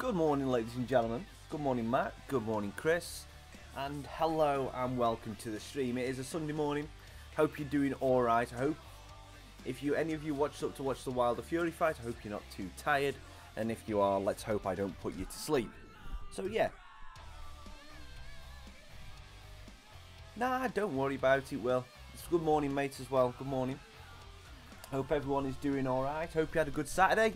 Good morning, ladies and gentlemen. Good morning, Matt. Good morning, Chris. And hello and welcome to the stream. It is a Sunday morning. Hope you're doing alright. I hope if any of you watched up to watch the Wilder Fury fight, I hope you're not too tired. And if you are, let's hope I don't put you to sleep. So yeah. Nah, don't worry about it, Will. It's good morning, mate, as well. Good morning. Hope everyone is doing alright. Hope you had a good Saturday.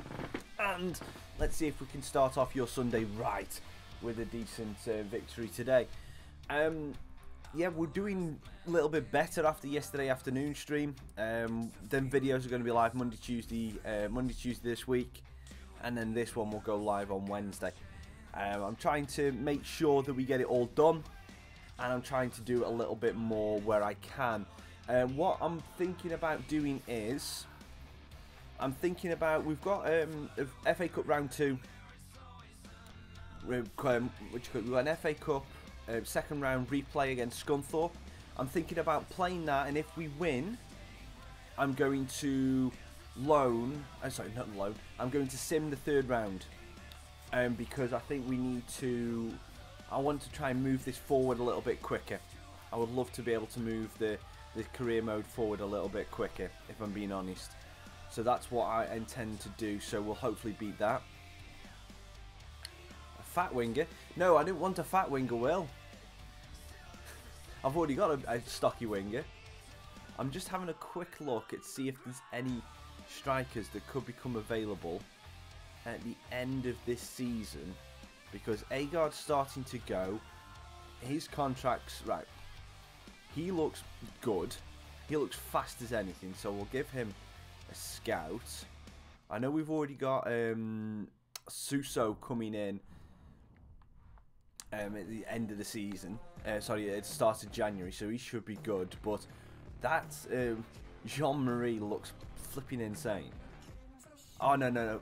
And let's see if we can start off your Sunday right with a decent victory today. Yeah, we're doing a little bit better after yesterday afternoon stream. Then videos are going to be live Monday, Tuesday this week. And then this one will go live on Wednesday. I'm trying to make sure that we get it all done. And I'm trying to do a little bit more where I can. What I'm thinking about doing is, we've got FA Cup round 2. We've got an FA Cup second round replay against Scunthorpe. I'm thinking about playing that, and if we win, I'm going to loan. Sorry, not loan. I'm going to sim the third round, because I think we need to. I want to try and move this forward a little bit quicker. I would love to be able to move the career mode forward a little bit quicker, if I'm being honest. So that's what I intend to do, so we'll hopefully beat that. A fat winger? No, I didn't want a fat winger, Will. I've already got a stocky winger. I'm just having a quick look at see if there's any strikers that could become available at the end of this season. Because Agard's starting to go. His contract's right. He looks good. He looks fast as anything, so we'll give him a scout. I know we've already got Suso coming in at the end of the season. Sorry, it started January, so he should be good. But that's Jean-Marie looks flipping insane. Oh no.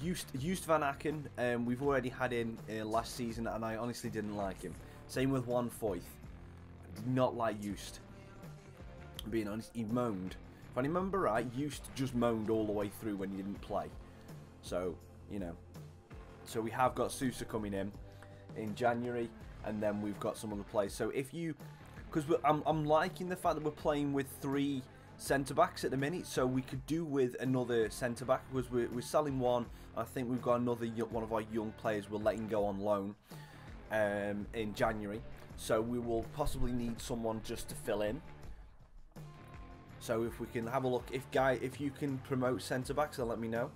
Used Van Aken, we've already had in last season, and I honestly didn't like him. Same with One Foyth. I did not like Used. Being honest, he moaned. If I remember right, Used just moaned all the way through when he didn't play. So, you know. So we have got Sousa coming in January, and then we've got some other players. So if you, because I'm liking the fact that we're playing with 3 centre-backs at the minute, so we could do with another centre-back, because we're selling one. I think we've got another one of our young players we're letting go on loan in January, so we will possibly need someone just to fill in. So if we can have a look, if you can promote centre-backs, then let me know.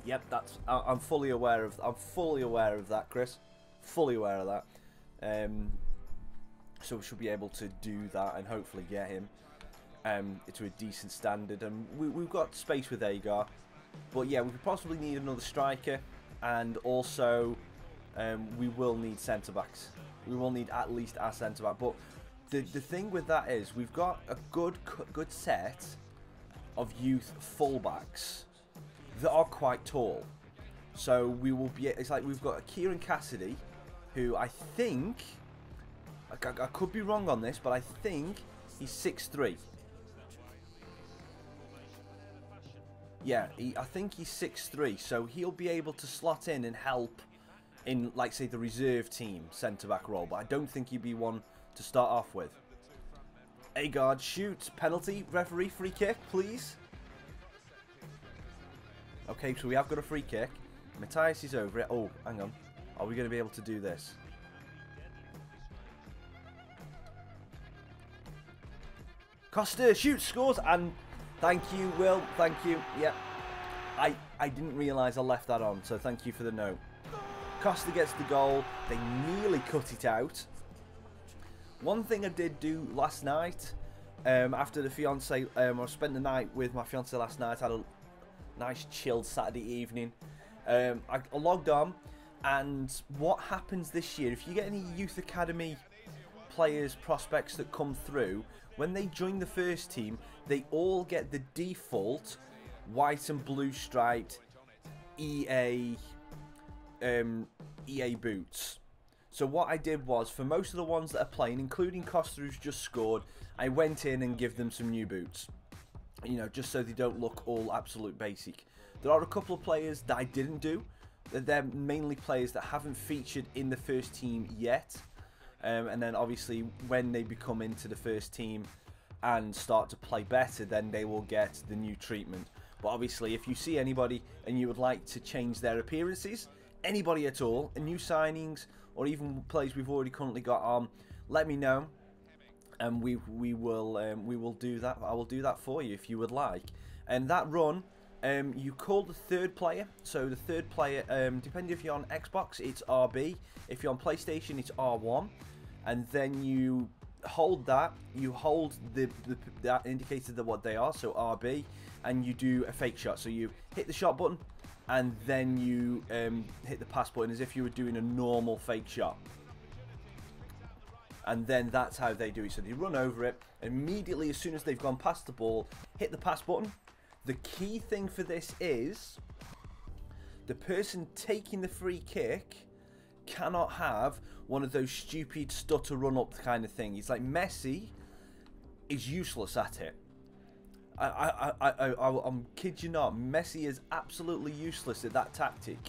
Yep, I'm fully aware of that, Chris. Fully aware of that. So we should be able to do that and hopefully get him to a decent standard. And we've got space with Agar, but yeah, we could possibly need another striker, and also we will need centre backs. We will need at least a centre back. But the thing with that is we've got a good set of youth fullbacks that are quite tall. So we will be. It's like we've got a Kieran Cassidy, who I think. I could be wrong on this, but I think he's 6'3". Yeah, I think he's 6'3", so he'll be able to slot in and help in, like, say, the reserve team centre-back role, but I don't think he'd be one to start off with. Agard shoots, penalty, referee, free kick, please. Okay, so we have got a free kick. Matthias is over it. Oh, hang on. Are we going to be able to do this? Costa shoots, scores, and thank you, Will. Thank you. Yep. I didn't realise I left that on, so thank you for the note. Costa gets the goal. They nearly cut it out. One thing I did do last night, after the fiance, I spent the night with my fiance last night. Had a nice chilled Saturday evening. I logged on, and what happens this year, if you get any youth academy players, prospects that come through, when they join the first team, they all get the default white and blue striped EA boots. So what I did was, for most of the ones that are playing, including Costa who's just scored, I went in and give them some new boots. You know, just so they don't look all absolute basic. There are a couple of players that I didn't do. They're mainly players that haven't featured in the first team yet. And then obviously when they become into the first team and start to play better, then they will get the new treatment. But obviously if you see anybody and you would like to change their appearances, anybody at all, and new signings or even players we've already currently got on, let me know, and we will do that. I will do that for you if you would like. And that run, you call the third player. So the third player, depending if you're on Xbox, it's RB. If you're on PlayStation, it's R1. And then you hold that. You hold that indicator that what they are. So RB, and you do a fake shot. So you hit the shot button, and then you hit the pass button as if you were doing a normal fake shot. And then that's how they do it. So they run over it immediately as soon as they've gone past the ball, hit the pass button. The key thing for this is the person taking the free kick cannot have one of those stupid stutter run up kind of thing. It's like Messi is useless at it. I'm kid you not, Messi is absolutely useless at that tactic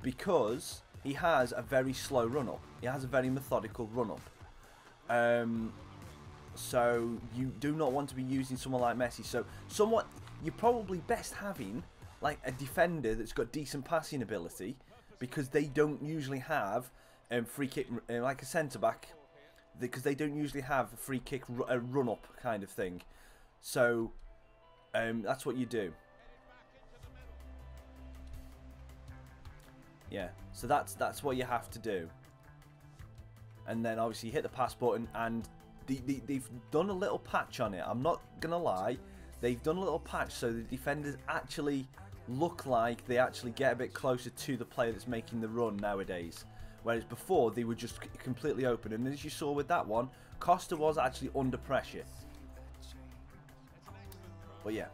because he has a very slow run up. He has a very methodical run up. So you do not want to be using someone like Messi. So you're probably best having like a defender that's got decent passing ability, because they don't usually have free kick, like a centre back, because they don't usually have a free kick run up kind of thing. So that's what you do. Yeah, so that's what you have to do. And then obviously you hit the pass button, and they've done a little patch on it. I'm not gonna lie, they've done a little patch so the defenders actually look like they actually get a bit closer to the player that's making the run nowadays. Whereas before they were just completely open, and as you saw with that one, Costa was actually under pressure. But yeah.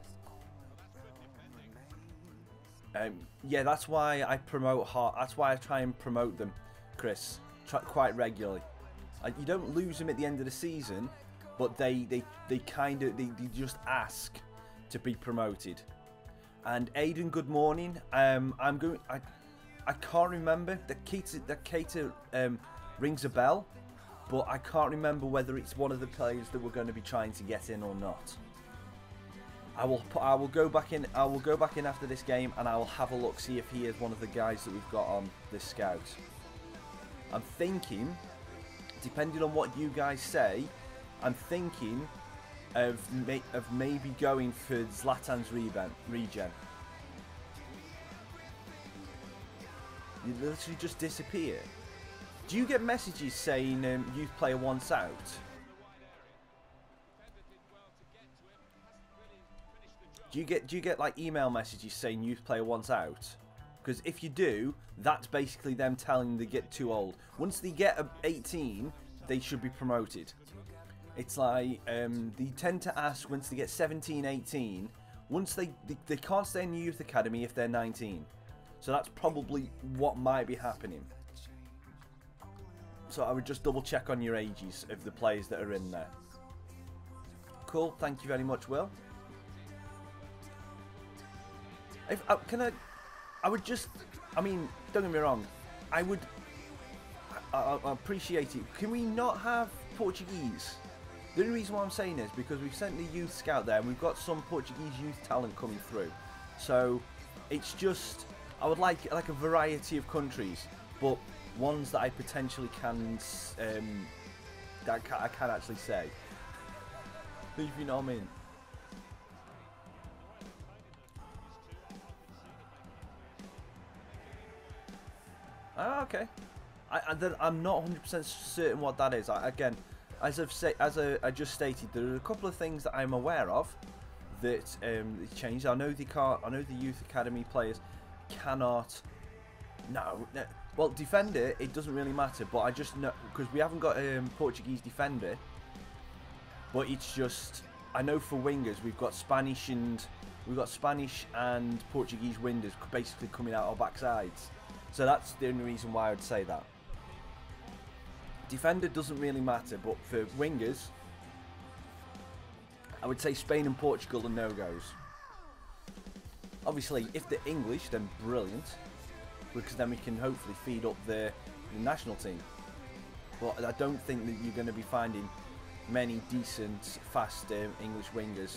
Yeah, that's why I promote hard. That's why I try and promote them, Chris, quite regularly. You don't lose them at the end of the season, but they just ask to be promoted. And Aiden, good morning. I can't remember. The Keita rings a bell, but I can't remember whether it's one of the players that we're going to be trying to get in or not. I will go back in. I will go back in after this game, and I will have a look, see if he is one of the guys that we've got on this scout. I'm thinking, depending on what you guys say, I'm thinking of maybe going for Zlatan's regen. You literally just disappear. Do you get messages saying youth player wants out? Do you get like email messages saying youth player wants out? Because if you do, that's basically them telling them they get too old. Once they get 18, they should be promoted. It's like they tend to ask once they get 17, 18. Once they can't stay in the youth academy if they're 19. So that's probably what might be happening. So I would just double check on your ages of the players that are in there. Cool, thank you very much, Will. I would just, I mean, don't get me wrong, I appreciate it. Can we not have Portuguese? The only reason why I'm saying is because we've sent the youth scout there and we've got some Portuguese youth talent coming through. So it's just, I would like a variety of countries, but ones that I potentially can, I can actually say. If you know what I mean. Oh, okay. I'm not 100% certain what that is. Again, as I just stated, there are a couple of things that I'm aware of that changed. I know they can't. I know the youth academy players cannot. No. Well, defender, it doesn't really matter. But I just know because we haven't got a Portuguese defender. But it's just, I know for wingers we've got Spanish and Portuguese wingers basically coming out our backsides. So that's the only reason why I would say that. Defender doesn't really matter, but for wingers, I would say Spain and Portugal are no-goes. Obviously, if they're English, then brilliant, because then we can hopefully feed up the national team. But I don't think that you're going to be finding many decent, fast English wingers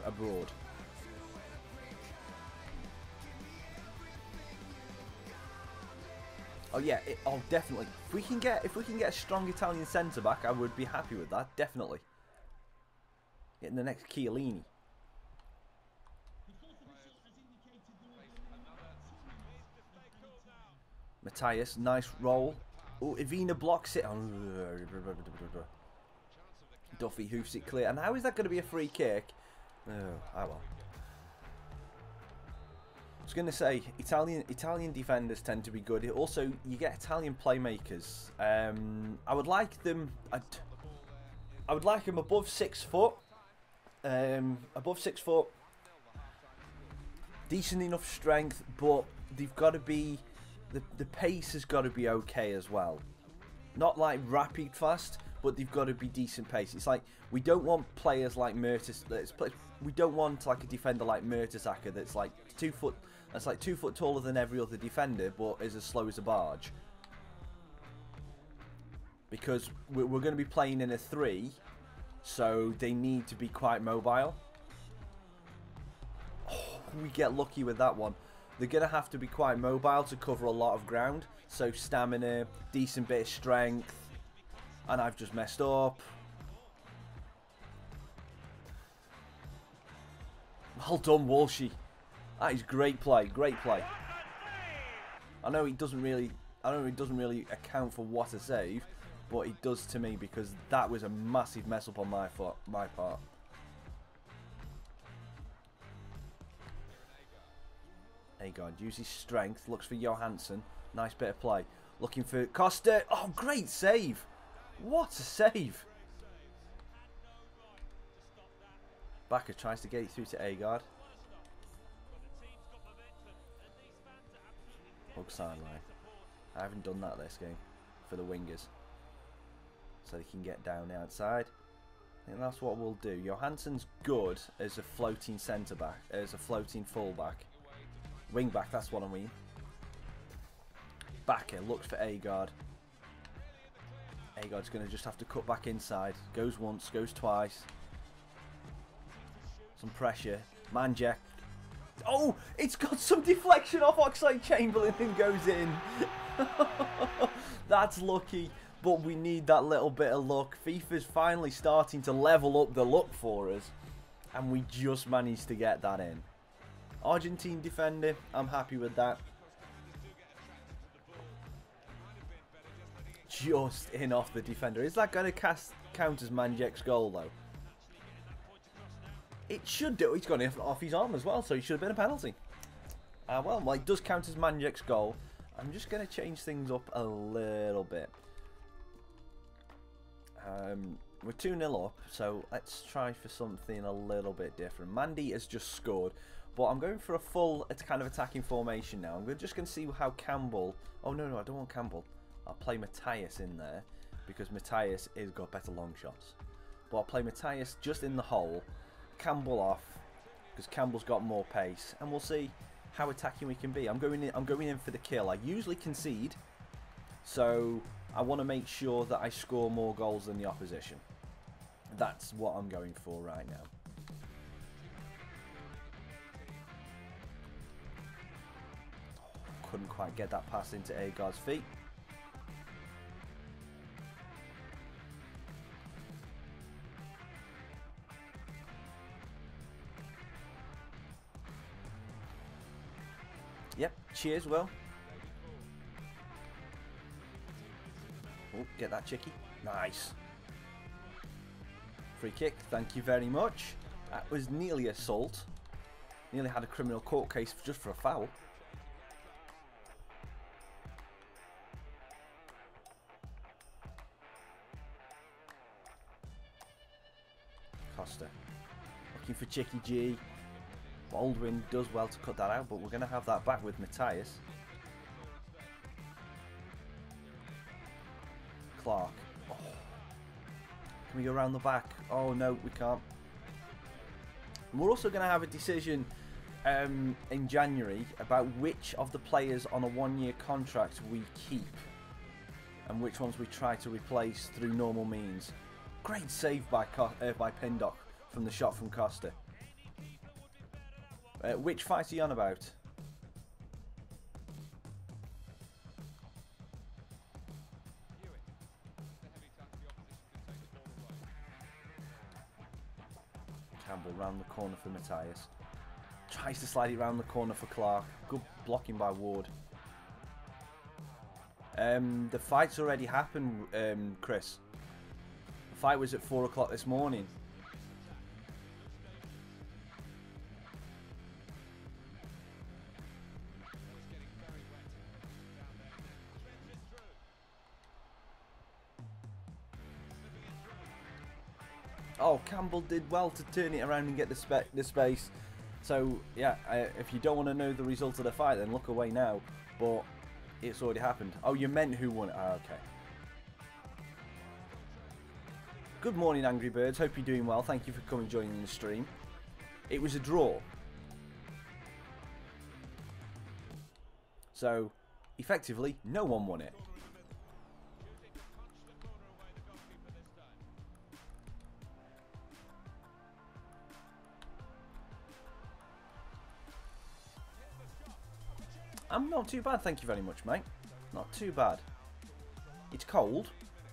abroad. Oh yeah, oh definitely. If we can get a strong Italian centre back, I would be happy with that. Definitely. Getting the next Chiellini. Matthias, nice roll. Oh, Ivina blocks it. Duffy hoofs it clear. And how is that going to be a free kick? Oh, well. I was going to say, Italian defenders tend to be good. Also, you get Italian playmakers. I would like them. I would like them above 6 foot. Above 6 foot. Decent enough strength, but they've got to be. The pace has got to be okay as well. Not like rapid fast, but they've got to be decent pace. It's like we don't want players like Mertesacker. We don't want like a defender like Mertesacker that's like 2 foot. That's like 2 foot taller than every other defender, but is as slow as a barge. Because we're going to be playing in a 3, so they need to be quite mobile. Oh, we get lucky with that one. They're going to have to be quite mobile to cover a lot of ground. So stamina, decent bit of strength. And I've just messed up. Well done, Walshy. That is great play, great play. I know it doesn't really account for what a save, but it does to me because that was a massive mess up on my part. Agard uses strength, looks for Johansson. Nice bit of play. Looking for Costa. Oh, great save. What a save. Bakker tries to get it through to Agard. Hug sideline. I haven't done that this game for the wingers. So they can get down the outside. I think that's what we'll do. Johansson's good as a floating centre back, as a floating full back. Wing back, that's what I mean. Bakker looks for Agard. Agard's going to just have to cut back inside. Goes once, goes twice. Some pressure. Manjek. Oh, it's got some deflection off Oxlade-Chamberlain and goes in. That's lucky, but we need that little bit of luck. FIFA's finally starting to level up the luck for us, and we just managed to get that in. Argentine defender, I'm happy with that. Just in off the defender. Is that going to count as Manjek's goal though? It should do. He's gone off his arm as well, so it should have been a penalty. Well, it does count as Manjek's goal. I'm just going to change things up a little bit. We're 2-0 up, so let's try for something a little bit different. Mandy has just scored, but I'm going for a full kind of attacking formation now. I'm just going to see how Campbell... Oh, no, I don't want Campbell. I'll play Matthias in there, because Matthias has got better long shots. But I'll play Matthias just in the hole, Campbell off, because Campbell's got more pace, and we'll see how attacking we can be. I'm going in for the kill. I usually concede, so I want to make sure that I score more goals than the opposition. That's what I'm going for right now. Couldn't quite get that pass into Agard's feet. Yep, cheers, Will. Oh, get that chickie. Nice. Free kick, thank you very much. That was nearly assault. Nearly had a criminal court case just for a foul. Costa. Looking for Chicky G. Baldwin does well to cut that out, but we're going to have that back with Matthias. Clark. Oh. Can we go around the back? Oh no, we can't. And we're also going to have a decision in January about which of the players on a 1-year contract we keep and which ones we try to replace through normal means. Great save by Pindock from the shot from Costa. Which fight are you on about? Campbell round the corner for Matthias. Tries to slide it round the corner for Clark. Good blocking by Ward. The fight's already happened, Chris. The fight was at 4 o'clock this morning. Oh, Campbell did well to turn it around and get the space. So, yeah, if you don't want to know the result of the fight, then look away now. But it's already happened. Oh, you meant who won it? Ah, okay. Good morning, Angry Birds. Hope you're doing well. Thank you for coming and joining the stream. It was a draw. So, effectively, no one won it. I'm not too bad, thank you very much, mate. Not too bad. It's cold,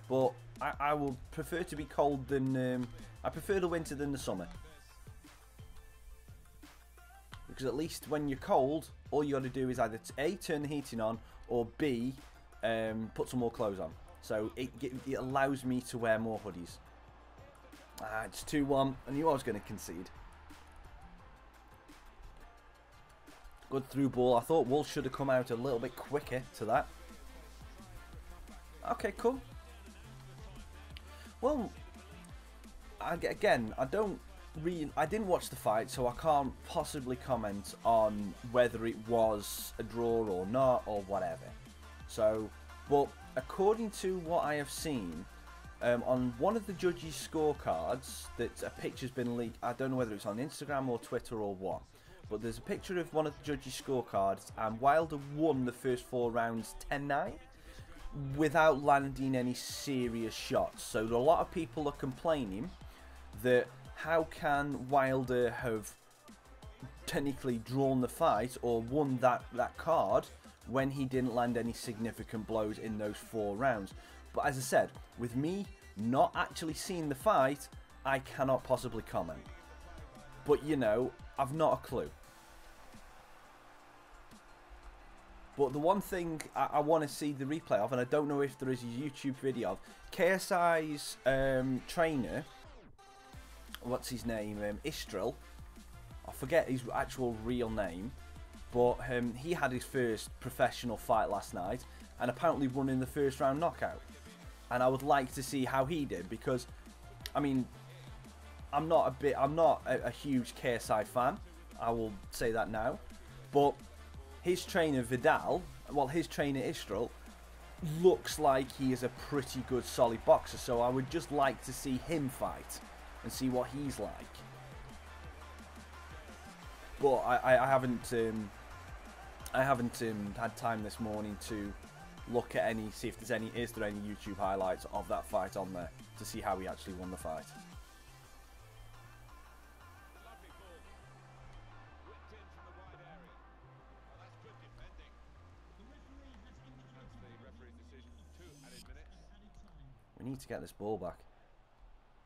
but I will prefer to be cold than... I prefer the winter than the summer. Because at least when you're cold, all you got to do is either A, turn the heating on, or B, put some more clothes on. So it allows me to wear more hoodies. It's 2-1. I knew I was going to concede. Good through ball. I thought Wolves should have come out a little bit quicker to that. Okay, cool. Well, again, I didn't watch the fight, so I can't possibly comment on whether it was a draw or not or whatever. So, but according to what I have seen, on one of the judges' scorecards, that a picture's been leaked. I don't know whether it's on Instagram or Twitter or what. But there's a picture of one of the judges' scorecards, and Wilder won the first 4 rounds 10-9 without landing any serious shots. So a lot of people are complaining that how can Wilder have technically drawn the fight or won that card when he didn't land any significant blows in those 4 rounds. But as I said, with me not actually seeing the fight, I cannot possibly comment. But you know, I've not a clue. But the one thing I want to see the replay of, and I don't know if there is a YouTube video of, KSI's trainer, what's his name, Istrel, I forget his actual real name, but he had his first professional fight last night, and apparently won in the first round knockout. And I would like to see how he did, because, I mean, I'm not a huge KSI fan, I will say that now, but his trainer Vidal, well, his trainer Istrel, looks like he is a pretty good solid boxer, so I would just like to see him fight and see what he's like. But I haven't had time this morning to look at see if there's any YouTube highlights of that fight on there to see how he actually won the fight. We need to get this ball back.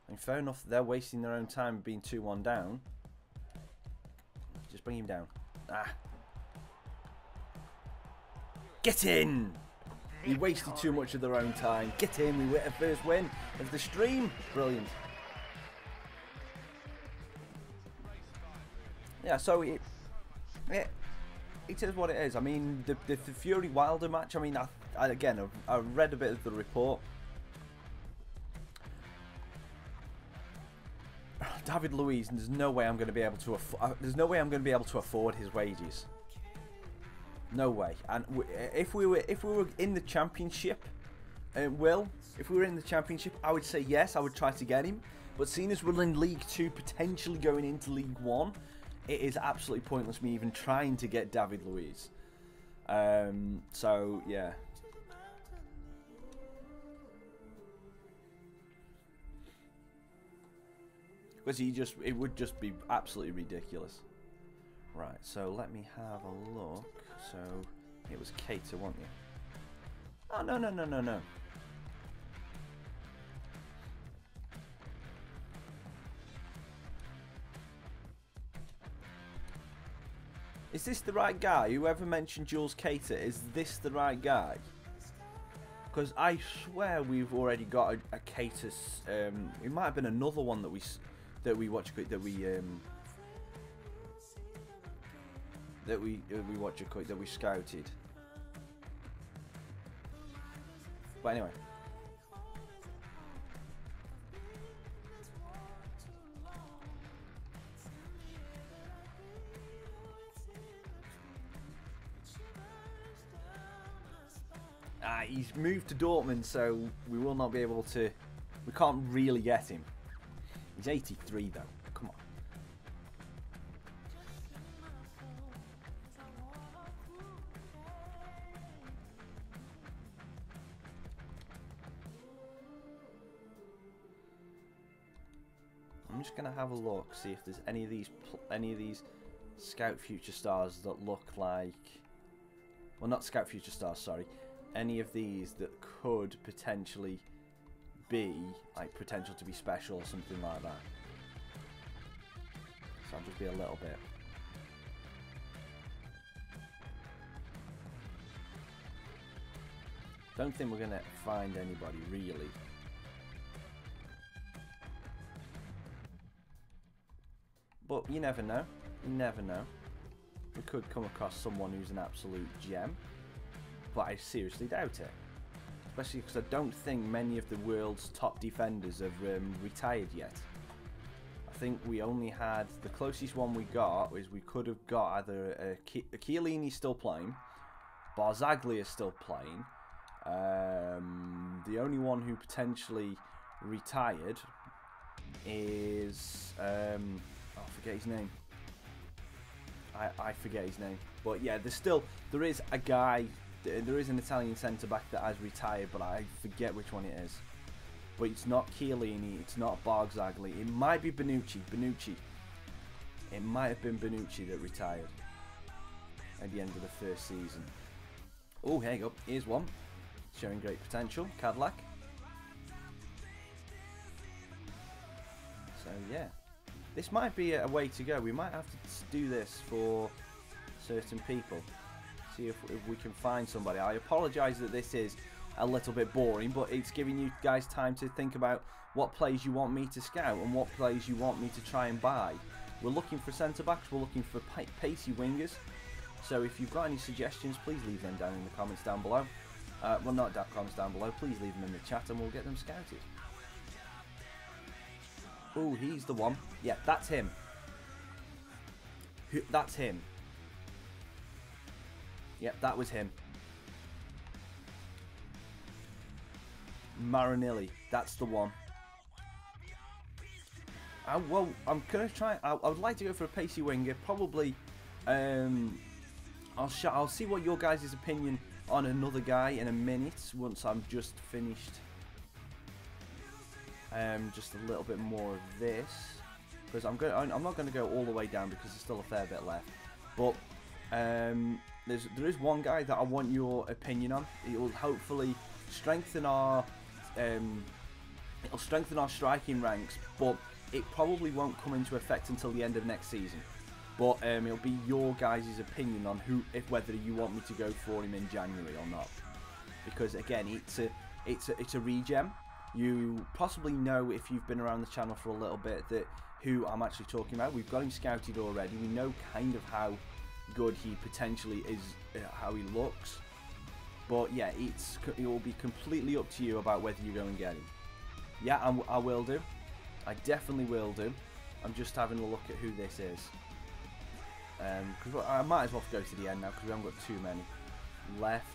I mean, fair enough, they're wasting their own time being 2-1 down. Just bring him down. Ah. Get in! We wasted too much of their own time. Get in, we get a first win of the stream. Brilliant. Yeah, so it is what it is. I mean, the Fury Wilder match, I mean, again, I read a bit of the report. David Luiz, there's no way I'm going to be able to afford his wages. No way. And if we were in the championship, if we were in the championship, I would say yes, I would try to get him. But seeing as we're in League 2, potentially going into League 1, it is absolutely pointless me even trying to get David Luiz. So yeah. Because it would just be absolutely ridiculous. Right, so let me have a look. So it was Keita, wasn't you? Oh no. Is this the right guy? Whoever mentioned Jules Keita, is this the right guy? Because I swear we've already got a Keita. It might have been another one that we scouted. But anyway. He's moved to Dortmund, so we will not be able to. We can't really get him. He's 83 though. Come on. I'm just gonna have a look, see if there's any of these Scout Future Stars that look like. Well, not Scout Future Stars. Sorry. Any of these that could potentially be like potential to be special or something like that. So I'll just be a little bit. Don't think we're gonna find anybody really. But you never know. You never know. We could come across someone who's an absolute gem. But I seriously doubt it. Especially because I don't think many of the world's top defenders have retired yet. I think we only had, the closest one we got was we could have got either a Chiellini still playing, Barzagli is still playing. The only one who potentially retired is, I forget his name. I forget his name. But yeah, there is a guy. There is an Italian centre-back that has retired, but I forget which one it is. But it's not Chiellini, it's not Barzagli. It might be Bonucci. It might have been Bonucci that retired at the end of the first season. Oh, here you go. Here's one. Showing great potential. Cadillac. So, yeah. This might be a way to go. We might have to do this for certain people. See if we can find somebody. I apologise that this is a little bit boring, but it's giving you guys time to think about what players you want me to scout and what players you want me to try and buy. We're looking for centre-backs, we're looking for pacey wingers. So if you've got any suggestions, please leave them down in the comments down below. Well, not comments down below, please leave them in the chat and we'll get them scouted. Oh, he's the one. Yeah, that's him. That's him. Yep, that was him. Marinelli, that's the one. Well, I'm gonna try. I would like to go for a pacey winger. Probably. I'll see what your guys' opinion on another guy in a minute once I'm just finished. Just a little bit more of this because I'm not going to go all the way down because there's still a fair bit left. But there is one guy that I want your opinion on. It will hopefully strengthen our striking ranks, but it probably won't come into effect until the end of next season. But it'll be your guys' opinion on whether you want me to go for him in January or not. Because again, it's a regen. You possibly know, if you've been around the channel for a little bit, that who I'm actually talking about. We've got him scouted already. We know kind of how good he potentially is, how he looks. But yeah, it will be completely up to you about whether you go and get him. Yeah, I will do. I definitely will do. I'm just having a look at who this is. Because I might as well go to the end now because we haven't got too many left.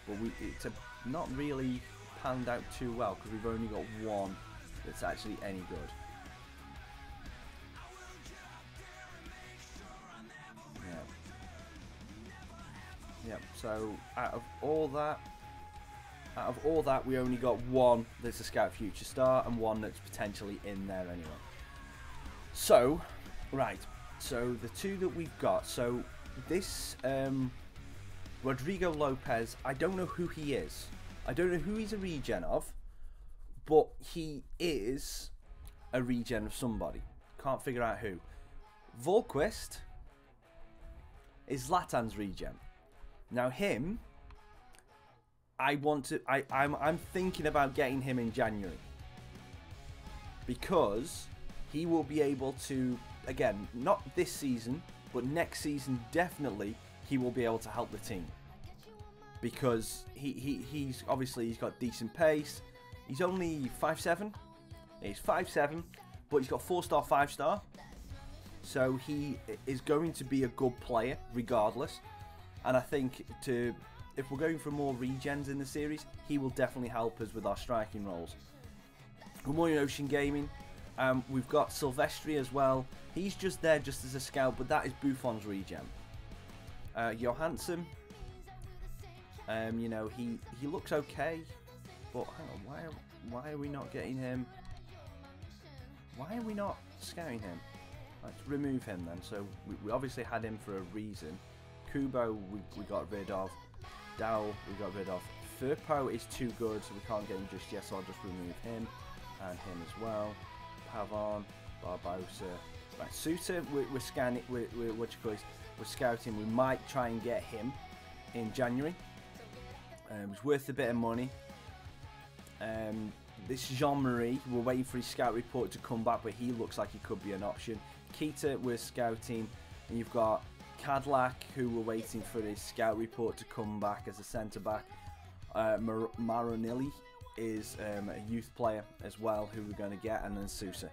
But it's not really panned out too well because we've only got one that's actually any good. Yep. So out of all that, we only got one that's a Scout Future Star and one that's potentially in there anyway. So, right. So the two that we've got. So this Rodrigo Lopez, I don't know who he is. I don't know who he's a regen of, but he is a regen of somebody. Can't figure out who. Volquist is Zlatan's regen. Now him, I'm thinking about getting him in January because he will be able to, again, not this season, but next season definitely he will be able to help the team because he's obviously he's got decent pace. He's only 5'7". He's 5'7", but he's got 4-star, 5-star. So he is going to be a good player regardless. And I think if we're going for more regens in the series, he will definitely help us with our striking roles. Good morning, Ocean Gaming. We've got Silvestri as well. He's just there just as a scout, but that is Buffon's regen. Johansson, you know, he looks okay, but hang on, why are we not getting him? Why are we not scouting him? Let's remove him then. So we obviously had him for a reason. Kubo we got rid of. Dow we got rid of. Firpo is too good, so we can't get him just yet, so I'll just remove him and him as well. Pavon, Barbosa. Right, Suter, we're scanning. We're scouting. We might try and get him in January. It's worth a bit of money. This Jean-Marie, we're waiting for his scout report to come back, but he looks like he could be an option. Keita, we're scouting, and you've got Cadillac, who we're waiting for his scout report to come back as a centre back. Maronilli is a youth player as well, who we're going to get, and then Sousa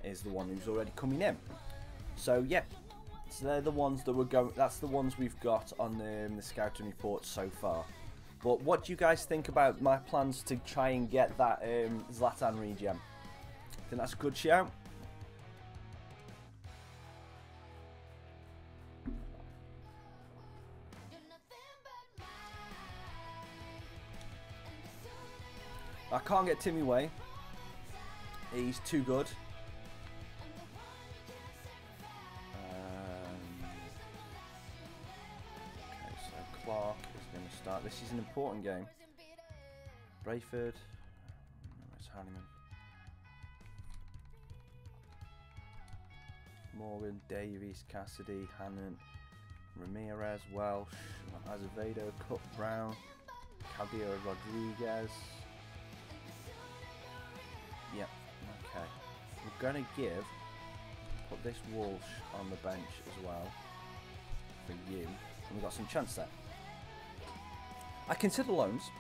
is the one who's already coming in. So yeah, so they're the ones that we're going. That's the ones we've got on the scouting report so far. But what do you guys think about my plans to try and get that Zlatan regen? Think that's a good shout? I can't get Timmy Way. He's too good. Okay, so Clark is going to start. This is an important game. Brayford. Where's Hanneman? Morgan, Davies, Cassidy, Hannon, Ramirez, Welsh, Azevedo, Cook, Brown, Caldio, Rodriguez. Yep, okay. We're going to put this Walsh on the bench as well for you. And we've got some chance there. I consider loans,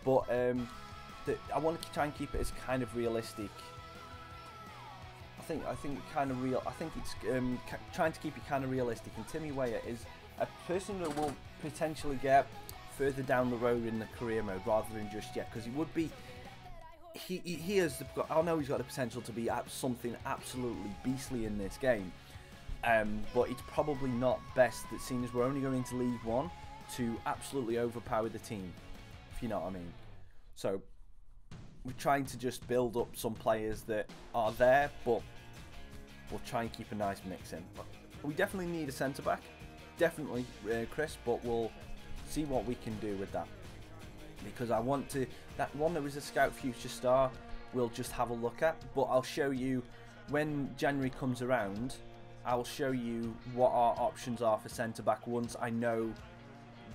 but I want to try and keep it as kind of realistic. I think kind of real. I think it's trying to keep it kind of realistic. And Timmy Weah is a person that will potentially get further down the road in the career mode rather than just yet, because he would be. He has. I know he's got the potential to be something absolutely beastly in this game, but it's probably not best that, seeing as we're only going to League One, to absolutely overpower the team, if you know what I mean. So we're trying to just build up some players that are there, but we'll try and keep a nice mix in. But we definitely need a centre back, definitely, Chris. But we'll see what we can do with that. Because I want to, that one that was a Scout Future Star, we'll just have a look at. But I'll show you, when January comes around, I'll show you what our options are for centre-back once I know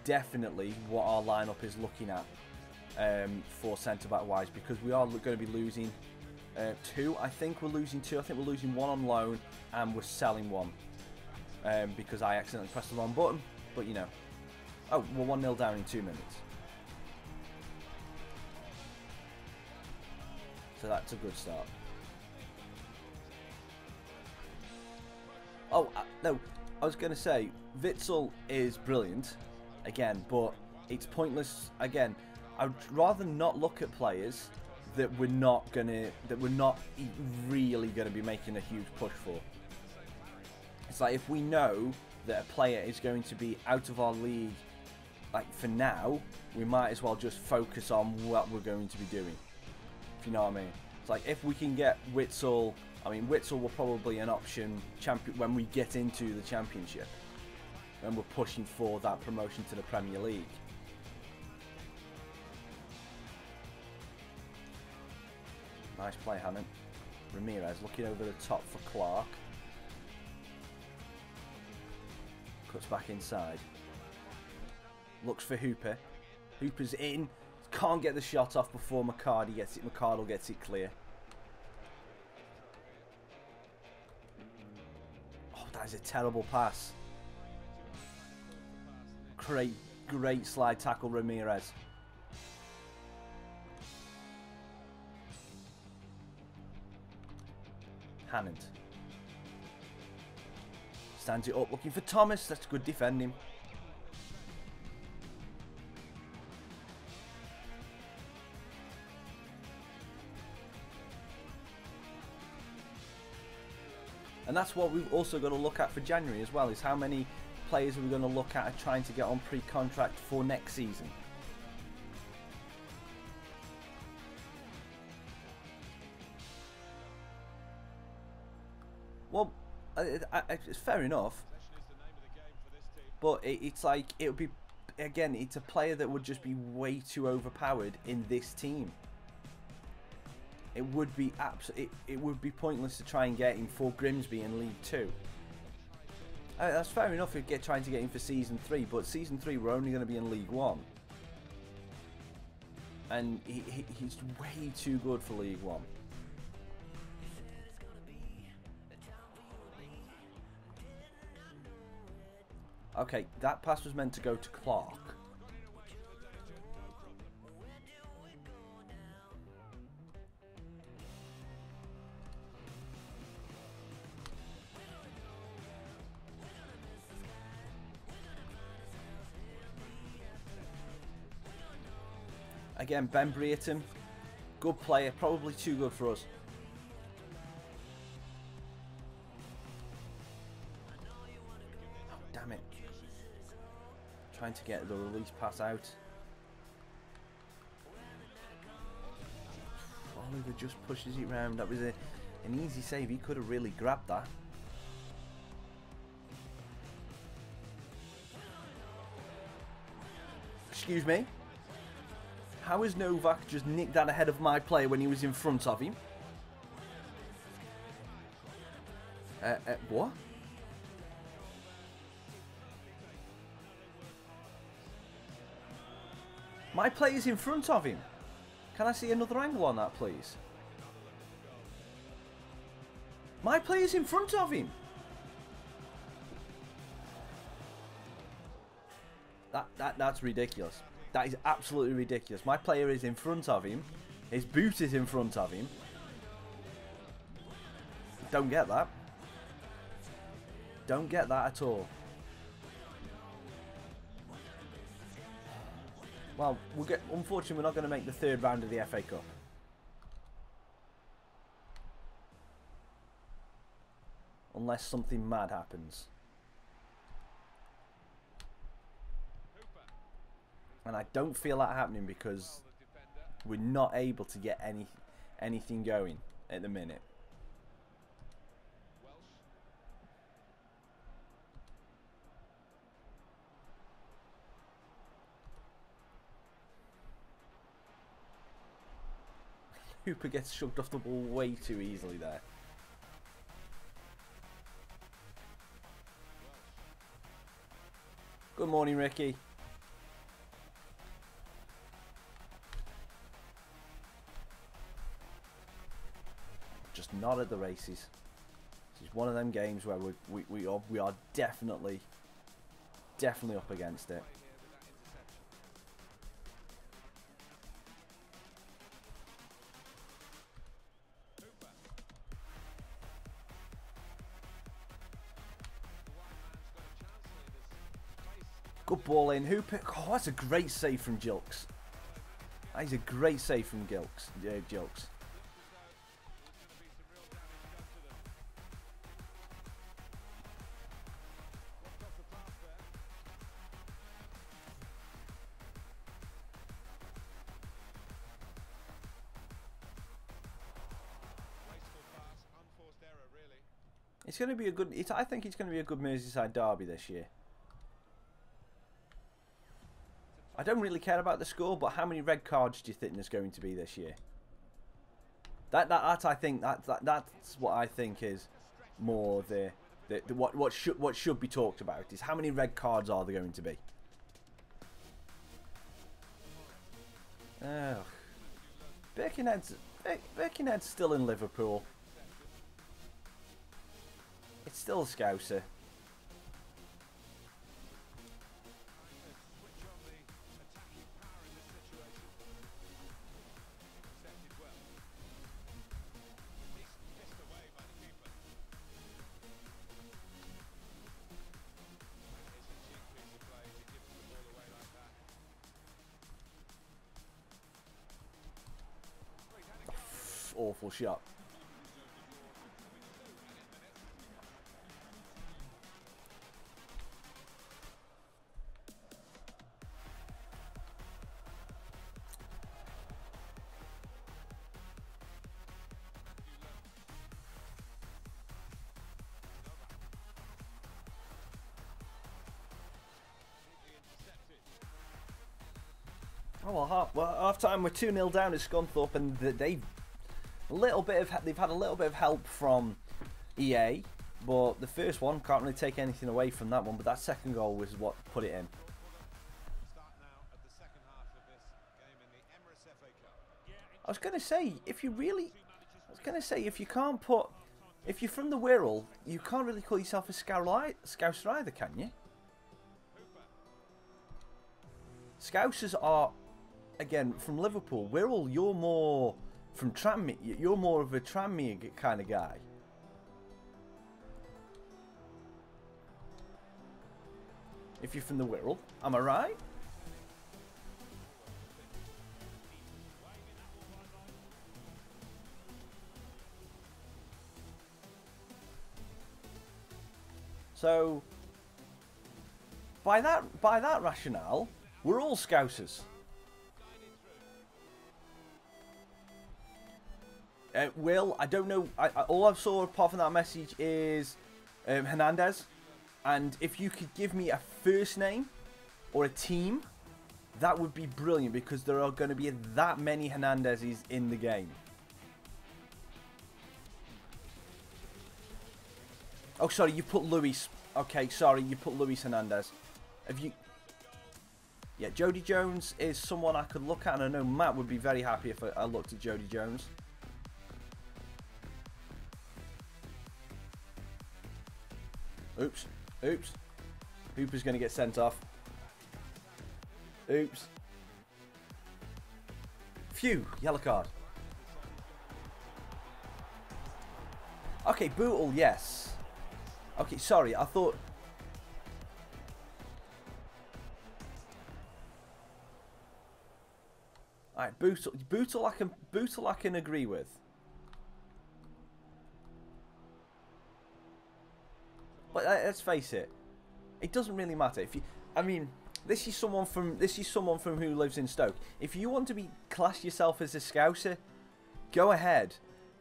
definitely what our lineup is looking at for centre-back wise. Because we are going to be losing two. I think we're losing two. I think we're losing one on loan and we're selling one. Because I accidentally pressed the wrong button. But you know. Oh, we're 1-0 down in 2 minutes. So that's a good start. Oh, no, I was going to say, Witsel is brilliant, again, but it's pointless, again. I'd rather not look at players that we're not really going to be making a huge push for. It's like if we know that a player is going to be out of our league, like for now, we might as well just focus on what we're going to be doing. If you know what I mean. It's like if we can get Witsel, I mean Witsel will probably an option when we get into the Championship, when we're pushing for that promotion to the Premier League. Nice play, Hannon. Ramirez looking over the top for Clark. Cuts back inside. Looks for Hooper. Hooper's in. Can't get the shot off before McCarty gets it. McCardle gets it clear. Oh, that is a terrible pass. Great slide tackle, Ramirez. Hannant. Stands it up, looking for Thomas. That's good defending. And that's what we've also got to look at for January as well, is how many players are we going to look at trying to get on pre-contract for next season. Well, it's fair enough, but it's like, it would be, again, it's a player that would just be way too overpowered in this team. It would be it would be pointless to try and get him for Grimsby in League 2. That's fair enough if you're trying to get him for Season 3, but Season 3 we're only going to be in League 1. And he's way too good for League 1. Okay, that pass was meant to go to Clark. Again, Ben Brereton, good player, probably too good for us. Oh, damn it. Trying to get the release pass out. Oliver just pushes it round. That was an easy save. He could have really grabbed that. Excuse me. How has Novak just nicked that ahead of my player when he was in front of him? What? My player's in front of him. Can I see another angle on that, please? My player's in front of him. That's ridiculous. That is absolutely ridiculous. My player is in front of him. His boot is in front of him. Don't get that. Don't get that at all. Well, unfortunately, we're not going to make the third round of the FA Cup. Unless something mad happens. And I don't feel that happening because we're not able to get anything going at the minute. Hooper gets shoved off the ball way too easily there. Good morning, Ricky. Just not at the races. This is one of them games where we are definitely up against it. Good ball in. Hooper. Oh, that's a great save from Gilks. That is a great save from Gilks. It's going to be a good. I think it's going to be a good Merseyside derby this year. I don't really care about the score, but how many red cards do you think there's going to be this year? That's what I think is more what should be talked about is how many red cards are there going to be? Oh, Birkenhead's still in Liverpool. It's still a Scouser. Awful shot. Oh well, half time we're 2-0 down at Scunthorpe, and they've had a little bit of help from EA, but the first one can't really take anything away from that one. But that second goal was what put it in. I was going to say, if you can't put, if you're from the Wirral, you can't really call yourself a Scouser either, can you? Scousers are, again, from Liverpool. Wirral, you're more from Tranmere. You're more of a Tranmere kind of guy. If you're from the Wirral, am I right? So, by that rationale, we're all Scousers. Will, I don't know. All I've saw apart from that message is Hernandez. And if you could give me a first name or a team, that would be brilliant, because there are going to be that many Hernandezes in the game. Oh, sorry, you put Luis. Okay, sorry, you put Luis Hernandez. Have you... Yeah, Jody Jones is someone I could look at, and I know Matt would be very happy if I looked at Jody Jones. Oops. Oops. Hooper's going to get sent off. Oops. Phew, yellow card. Okay, Bootle, yes. Okay, sorry, I thought... Alright, Bootle I can agree with. But let's face it, it doesn't really matter. If you, I mean, this is someone from who lives in Stoke. If you want to class yourself as a Scouser, go ahead,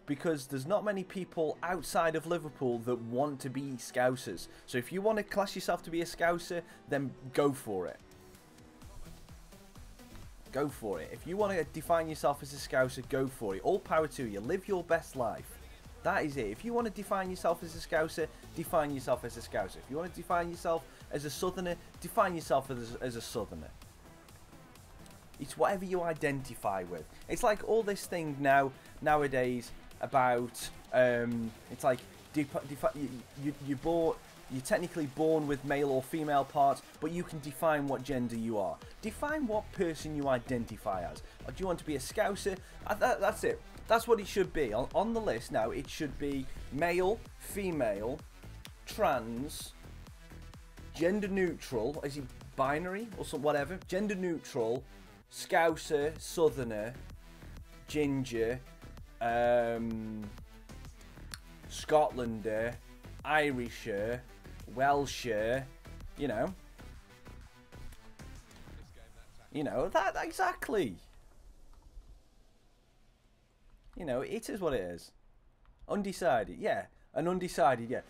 because there's not many people outside of Liverpool that want to be Scousers. So if you want to class yourself to be a Scouser, then go for it. Go for it. If you want to define yourself as a Scouser, go for it. All power to you. Live your best life. That is it. If you want to define yourself as a Scouser, define yourself as a Scouser. If you want to define yourself as a Southerner, define yourself as a Southerner. It's whatever you identify with. It's like all this thing nowadays about, it's like, you're technically born with male or female parts, but you can define what gender you are. Define what person you identify as. Do you want to be a Scouser? That's it. That's what it should be. On the list now, it should be male, female, trans, gender neutral. Is it binary or some whatever? Gender neutral, Scouser, Southerner, ginger, Scotlander, Irisher, Welsher, you know that exactly. You know, it is what it is. Undecided, yeah. An undecided, yeah.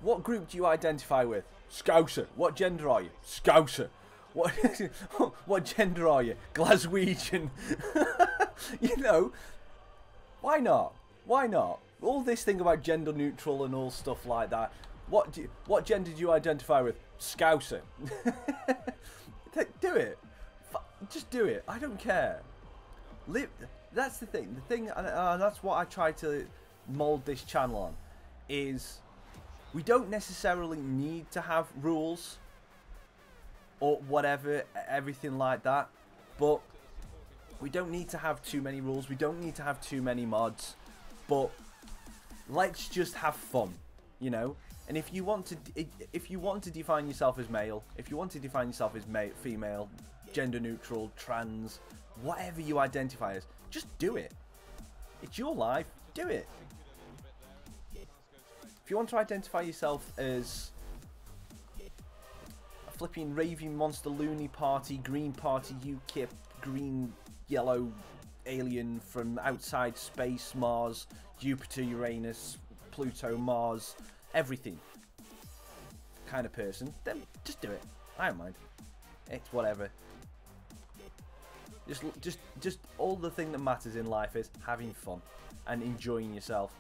What group do you identify with? Scouser. What gender are you? Scouser. What what gender are you? Glaswegian. You know, why not? Why not? All this thing about gender neutral and all stuff like that. What gender do you identify with? Scouser. Do it. Just do it. I don't care. That's the thing. The thing, and that's what I try to mold this channel on, is we don't necessarily need to have rules or whatever, everything like that, but we don't need to have too many rules. We don't need to have too many mods, but let's just have fun, you know. And if you want to define yourself as male, if you want to define yourself as female, gender neutral, trans, whatever you identify as, just do it. It's your life. Do it. If you want to identify yourself as a flipping raving monster loony party, green party, UKIP, green, yellow alien from outside space, Mars, Jupiter, Uranus, Pluto, Mars, everything kind of person, then just do it. I don't mind. It's whatever. Just all the thing that matters in life is having fun and enjoying yourself,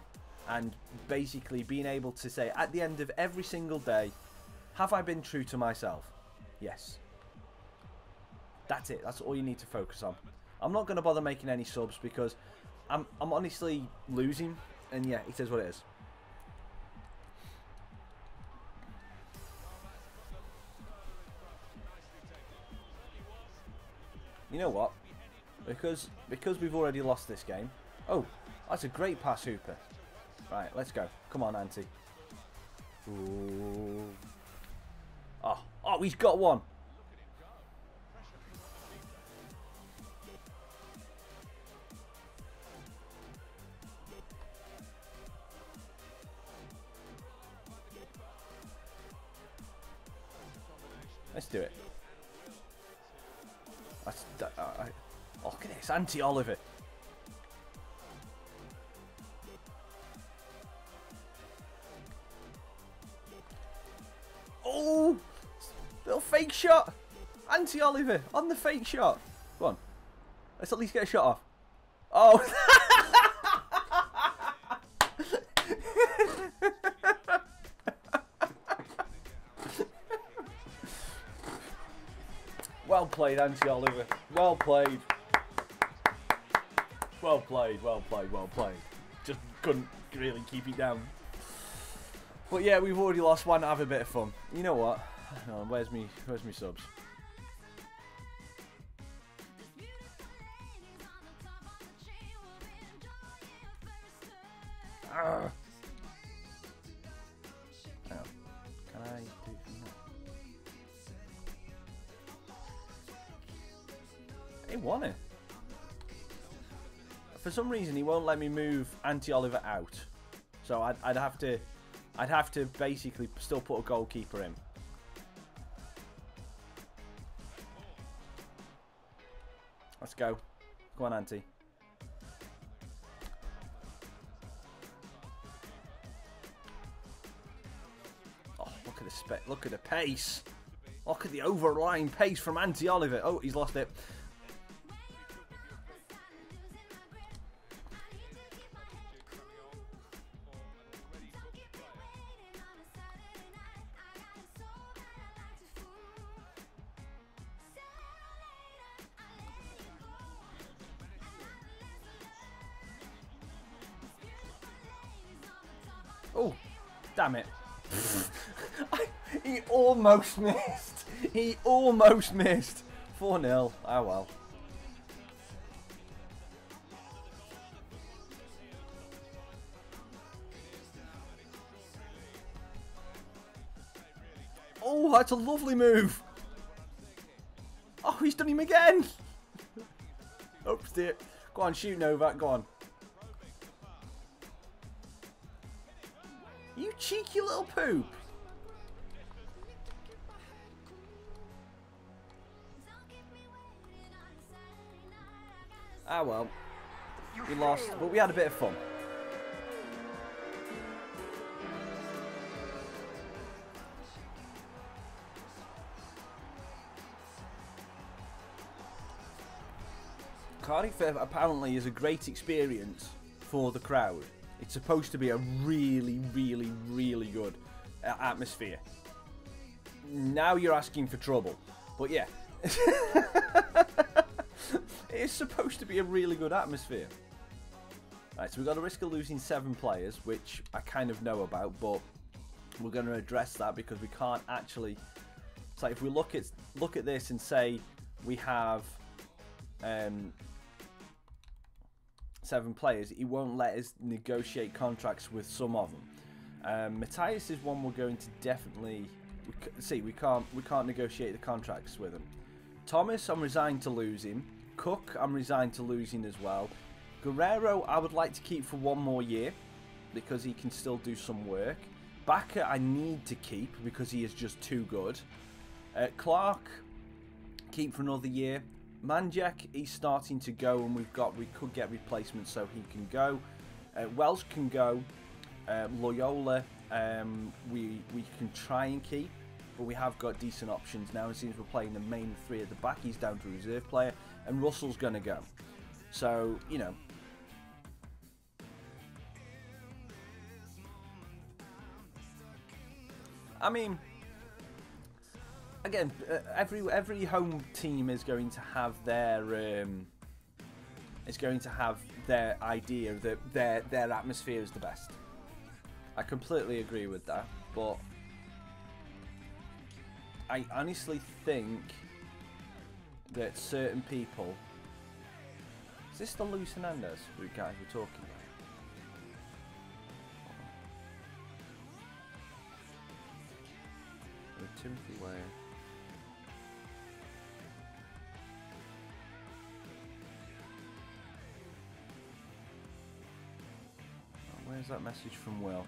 and basically being able to say at the end of every single day, have I been true to myself? Yes. That's it. That's all you need to focus on. I'm not going to bother making any subs because I'm honestly losing, and yeah, it is what it is. You know what? Because we've already lost this game. Oh, that's a great pass, Hooper. Right, let's go. Come on, Auntie. Ooh. Oh, he's got one. Let's do it. Oh, look at this, Auntie Oliver. Oh, little fake shot. Auntie Oliver on the fake shot. Go on. Let's at least get a shot off. Oh. Well played, Auntie Oliver. Well played. Well played, well played, well played. Just couldn't really keep it down. But yeah, we've already lost. Why not have a bit of fun? You know what? Oh, where's me subs? Arrgh. Oh. Can I do that? He won it. For some reason, he won't let me move Auntie Oliver out. So I'd have to basically still put a goalkeeper in. Let's go. Go on, Auntie. Oh, look at the pace. Look at the overlying pace from Auntie Oliver. Oh, he's lost it. Oh, damn it. He almost missed. He almost missed. 4-0. Oh well. Oh, that's a lovely move. Oh, he's done him again. Oops, dear. Go on, shoot Novak. Go on. You cheeky little poop. Ah well. We lost, but we had a bit of fun. Cardiff apparently is a great experience for the crowd. It's supposed to be a really, really, really good atmosphere. Now you're asking for trouble. But yeah. It's supposed to be a really good atmosphere. Right, so we've got a risk of losing 7 players, which I kind of know about, but we're going to address that because we can't actually... So if we look at this and say we have 7 players, it won't let us negotiate contracts with some of them. Matthias is one we're going to definitely... we can't negotiate the contracts with him. Thomas, I'm resigned to losing. Cook, I'm resigned to losing as well. Guerrero, I would like to keep for 1 more year because he can still do some work. Bakker, I need to keep because he is just too good. Clark, keep for another year. Manjak, he's starting to go, and we could get replacements, so he can go. Welsh can go. Loyola, we can try and keep, but we have got decent options now. It seems we're playing the main 3 at the back. He's down to reserve player, and Russell's going to go. So, you know. I mean, again, every home team is going to have their idea that their atmosphere is the best. I completely agree with that, but I honestly think that certain people... Is this the Luis Hernandez guys we're talking about? Timothy Way. Oh, where's that message from Will?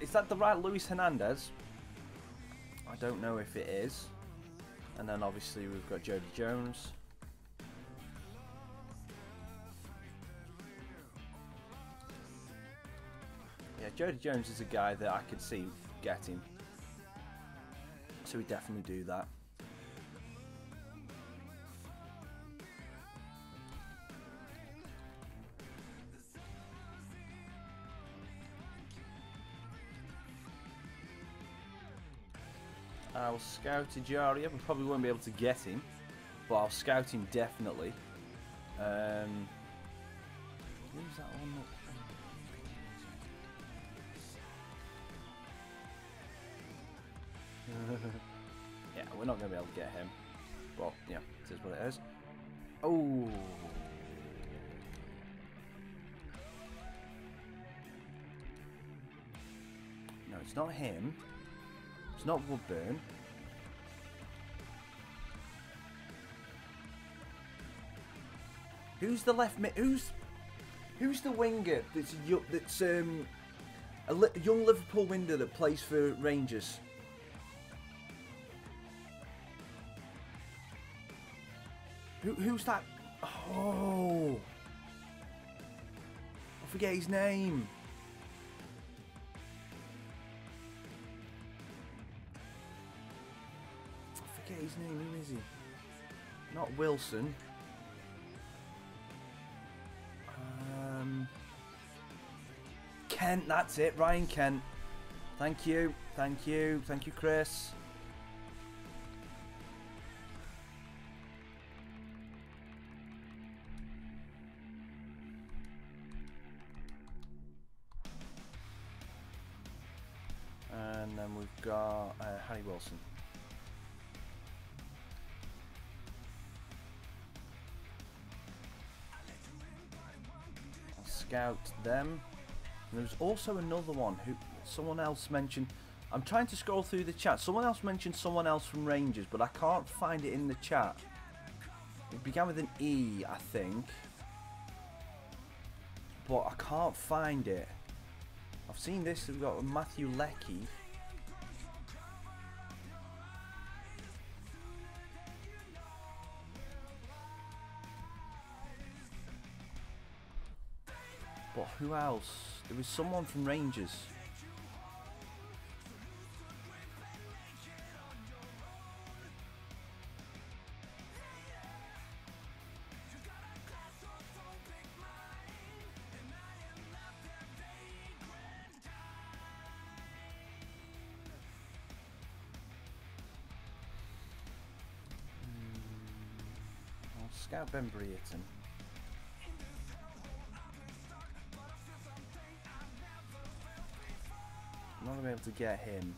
Is that the right Luis Hernandez? I don't know if it is. And then obviously we've got Jody Jones. Yeah, Jody Jones is a guy that I could see getting. So we definitely do that. I'll scout Ejaria. We probably won't be able to get him, but I'll scout him definitely. Who's that one? Yeah, we're not going to be able to get him. Well, yeah, it is what it is. Oh. No, it's not him. It's not Woodburn. Who's the left mid? Who's the winger that's a young Liverpool winger that plays for Rangers? Who's that? Oh, I forget his name. His name, who is he? Not Wilson. Kent, that's it, Ryan Kent. Thank you, thank you, thank you, Chris. And then we've got Harry Wilson. Scout them. And there's also another one who someone else mentioned. I'm trying to scroll through the chat. Someone else mentioned someone else from Rangers, but I can't find it in the chat. It began with an E, I think, but I can't find it. I've seen this. We've got Matthew Leckie. But who else? There was someone from Rangers. Scout Ben Brereton. I'm not going to be able to get him.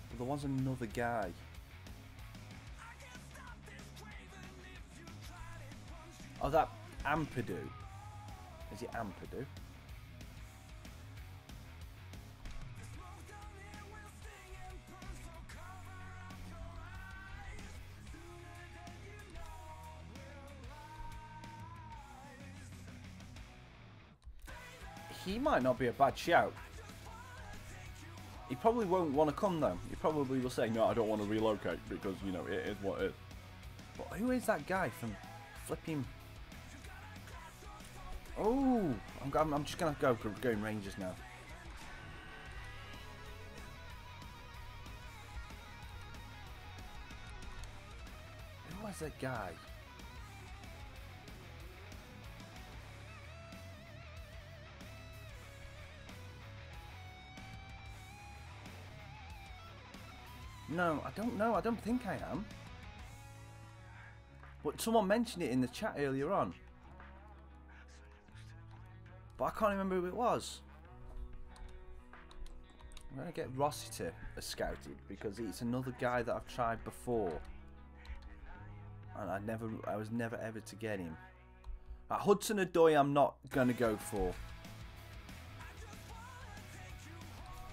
But there was another guy. Oh, that Ampadu. Is it Ampadu? He might not be a bad shout. He probably won't want to come though. He probably will say, no, I don't want to relocate because, you know, it is what it is. But who is that guy from flipping... Oh, I'm just going to go in Rangers now. Who was that guy? No, I don't know. I don't think I am. But someone mentioned it in the chat earlier on. But I can't remember who it was. I'm going to get Rossiter scouted because it's another guy that I've tried before. And I was never ever to get him. Hudson Odoi I'm not going to go for.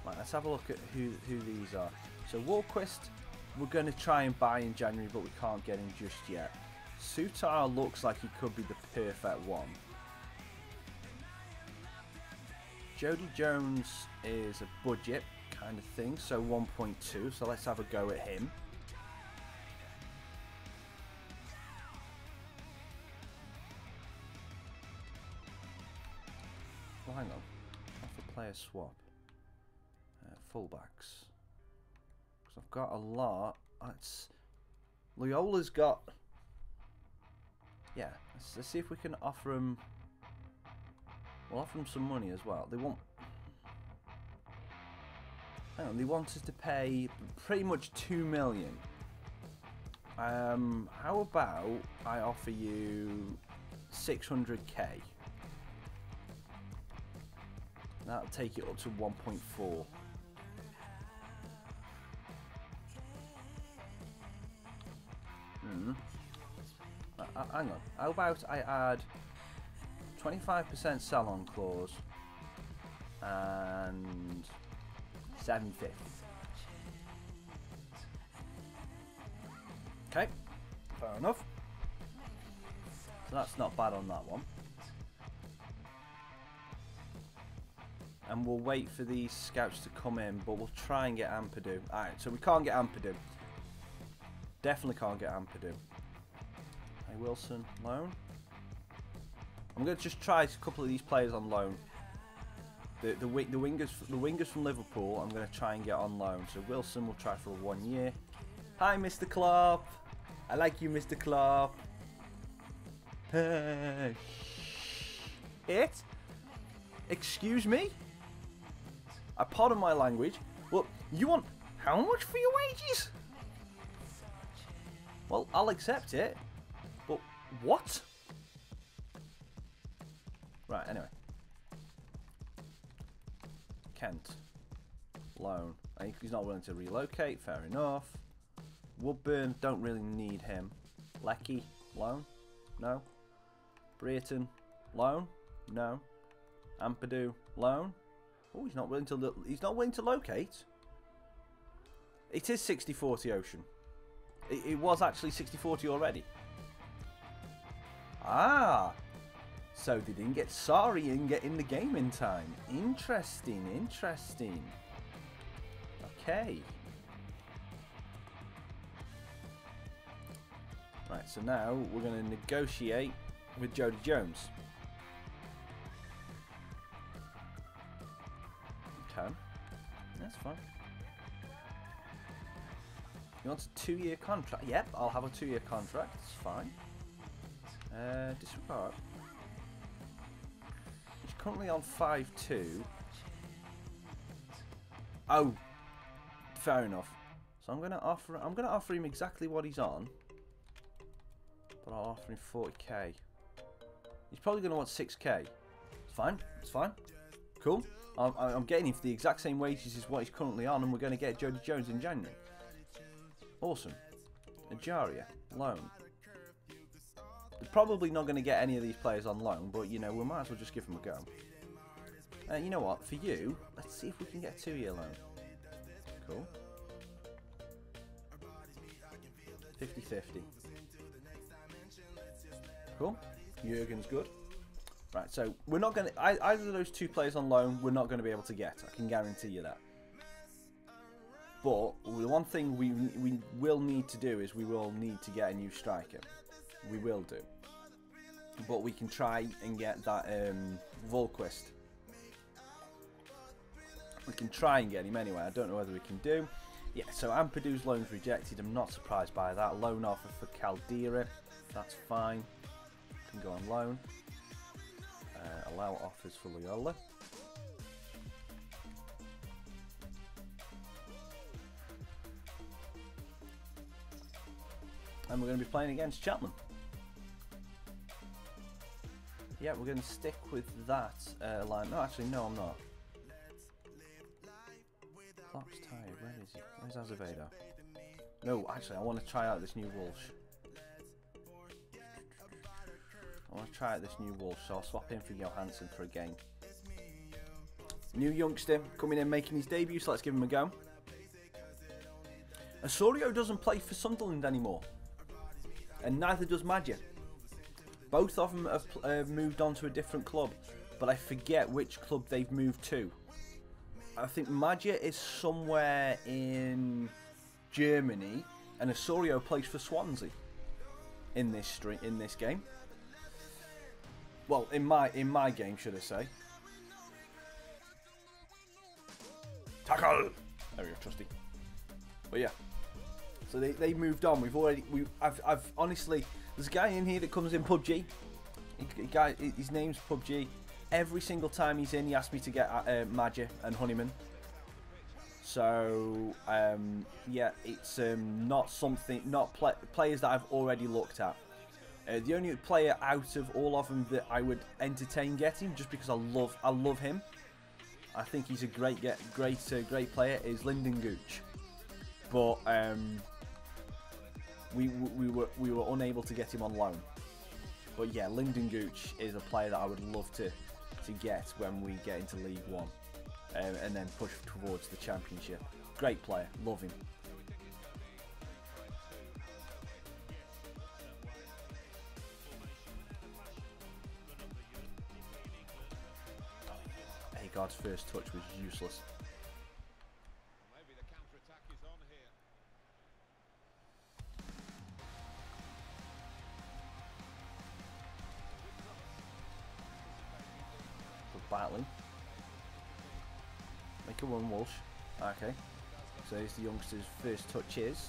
Right, let's have a look at who these are. So Walquist, we're going to try and buy in January, but we can't get him just yet. Sutar looks like he could be the perfect one. Jody Jones is a budget kind of thing, so 1.2. So let's have a go at him. Well, hang on. Offer player swap. Fullbacks. I've got a lot. That's Loyola's got. Yeah, let's see if we can offer him. We'll offer him some money as well. They want. Hang on, they want us to pay pretty much 2 million. How about I offer you 600k? That'll take it up to 1.4. Hang on. How about I add 25% sell-on clause and 750. Okay, fair enough. So that's not bad on that one. And we'll wait for these scouts to come in, but we'll try and get Ampadu. Alright, so we can't get Ampadu. Definitely can't get Ampadu. Hey, Wilson, loan. I'm going to just try a couple of these players on loan. The wingers from Liverpool, I'm going to try and get on loan. So Wilson will try for 1 year. Hi, Mr. Klopp. I like you, Mr. Klopp. It? Excuse me? I pardon my language. Well, you want how much for your wages? Well, I'll accept it. But what? Right, anyway. Kent. Loan. I think he's not willing to relocate. Fair enough. Woodburn. Don't really need him. Lecky. Loan. No. Brereton. Loan. No. Ampadu. Loan. Oh, he's not willing to locate. It is 60-40 Ocean. It was actually 60-40 already. Ah. So they didn't get sorry and get in the game in time. Interesting, interesting. Okay. Right, so now we're going to negotiate with Jody Jones. Okay. That's fine. You want a 2-year contract? Yep, I'll have a 2-year contract. It's fine. Disregard. He's currently on 5.2. Oh, fair enough. So I'm gonna offer him exactly what he's on. but I'll offer him 40k. He's probably going to want 6k. It's fine. It's fine. Cool. I'm getting him for the exact same wages as what he's currently on, and we're going to get Jody Jones in January. Awesome. Ajaria, loan. They're probably not going to get any of these players on loan, but you know, we might as well just give them a go. You know what? For you, let's see if we can get a 2-year loan. Cool. 50-50. Cool. Jurgen's good. Right, so we're not going to... Either of those 2 players on loan, we're not going to be able to get. I can guarantee you that. But the one thing we will need to do is we will need to get a new striker. We will do. But we can try and get that Volquist. We can try and get him anyway. I don't know whether we can do. Yeah, so Ampadu's loan's rejected. I'm not surprised by that. Loan offer for Caldera. That's fine. Can go on loan. Allow offers for Loyola. And we're going to be playing against Cheltenham. Yeah, we're going to stick with that line. No, actually, no, I'm not. Klopp's tired. Where is he? Where's Azevedo? No, actually, I want to try out this new Walsh. I want to try out this new Walsh, so I'll swap in for Johansson for a game. New youngster coming in, making his debut, so let's give him a go. Osorio doesn't play for Sunderland anymore. And neither does Magia. Both of them have moved on to a different club, but I forget which club they've moved to. I think Magia is somewhere in Germany, and Osorio plays for Swansea in this game. Well, in my game, should I say? Tackle. There we go, trusty. But yeah, so they moved on. I've honestly, there's a guy in here that comes in PUBG. His name's PUBG. Every single time he's in, he asks me to get Magia and Honeyman. So yeah, it's not players that I've already looked at. The only player out of all of them that I would entertain getting, just because I love him, I think he's a great player, is Lyndon Gooch. But we were unable to get him on loan. But yeah, Lyndon Gooch is a player that I would love to get when we get into League One, and then push towards the Championship. Great player, love him. God's first touch was useless. Maybe the counter-attack is on here. For battling. Make a run, Walsh. Okay. So here's the youngster's first touch is.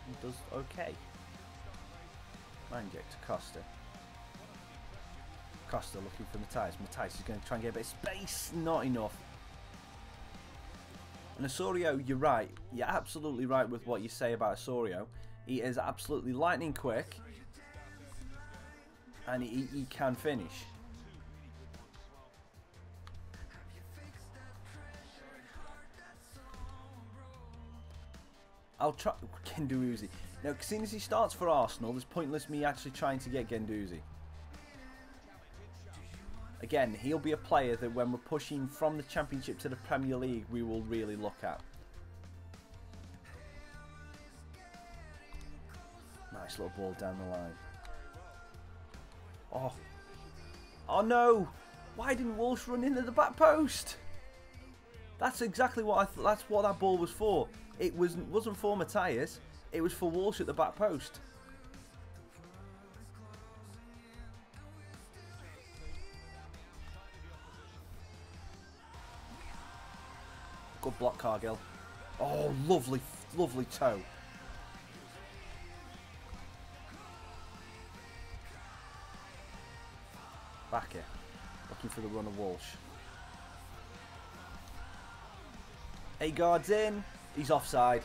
He does okay. Manjek to Costa. Costa looking for Matthias. Matthias is going to try and get a bit of space. Not enough. And Osorio, you're right. You're absolutely right with what you say about Osorio. He is absolutely lightning quick. And he can finish. I'll try Guendouzi. Now, as soon as he starts for Arsenal, there's pointless me actually trying to get Guendouzi. Again, he'll be a player that when we're pushing from the Championship to the Premier League, we will really look at. Nice little ball down the line. Oh. Oh no! Why didn't Walsh run into the back post? That's exactly what that's what that ball was for. It wasn't for Matthias, it was for Walsh at the back post. Good block, Cargill. Oh, lovely, lovely toe. Back here. Looking for the run of Walsh. Agard's in. He's offside.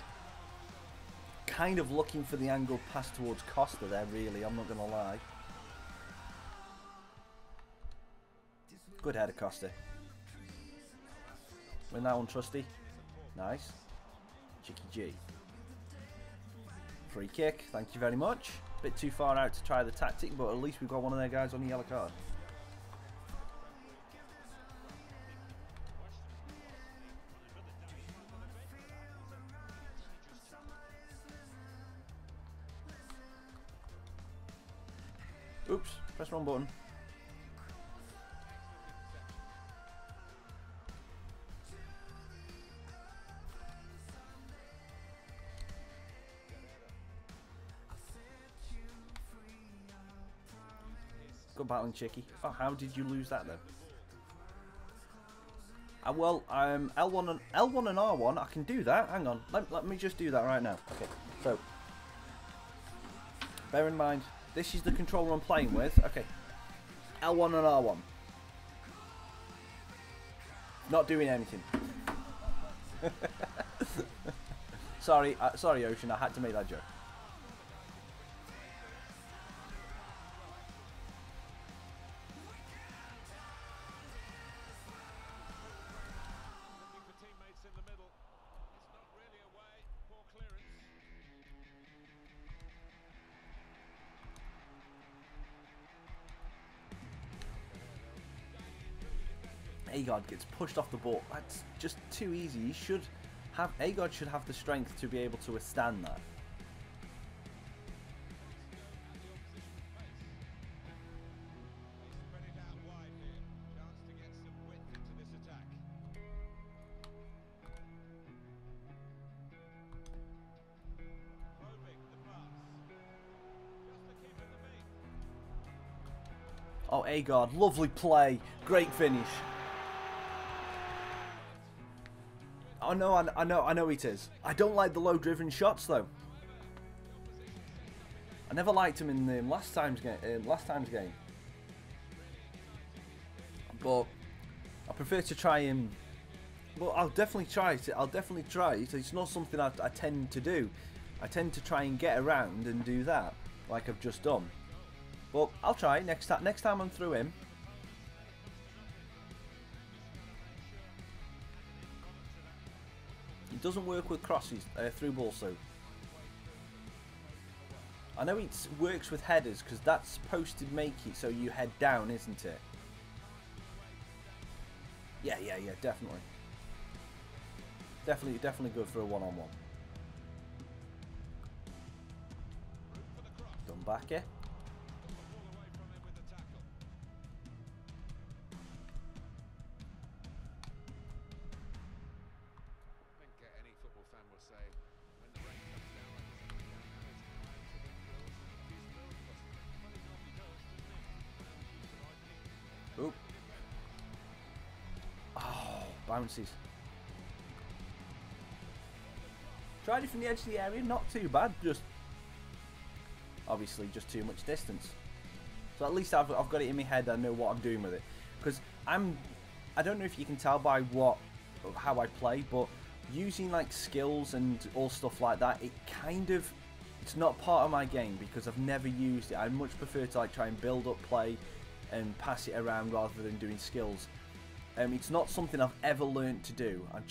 kind of looking for the angle pass towards Costa there, really. I'm not going to lie. Good header, Costa. Win that one, Trusty. Nice. Chicky G. Free kick. Thank you very much. Bit too far out to try the tactic, but at least we've got one of their guys on the yellow card. Oops, press wrong button. Good battling, Chicky. Oh, how did you lose that then? Well, L1 and R1, I can do that. Hang on, let me just do that right now. Okay, so bear in mind, this is the controller I'm playing with. Okay, L1 and R1. Not doing anything. Sorry, Ocean. I had to make that joke. Agard gets pushed off the ball. That's just too easy. Agard should have the strength to be able to withstand that. Oh, Agard, lovely play. Great finish. I know it is. I don't like the low-driven shots though. I never liked him in the last time's game. But I prefer to try him. Well, I'll definitely try it. It's not something I tend to do. I tend to try and get around and do that, like I've just done. But I'll try next time I'm through him. It doesn't work with crosses, through balls, so. I know it works with headers because that's supposed to make it so you head down, isn't it? Yeah, definitely. Definitely good for a one-on-one. Done back here. Oop. Oh, bounces. Tried it from the edge of the area, not too bad, just obviously just too much distance. So at least I've got it in my head, I know what I'm doing with it. Because I don't know if you can tell by how I play, but using like skills and all stuff like that, it's not part of my game because I've never used it. I much prefer to like try and build up play and pass it around rather than doing skills. It's not something I've ever learned to do. I'm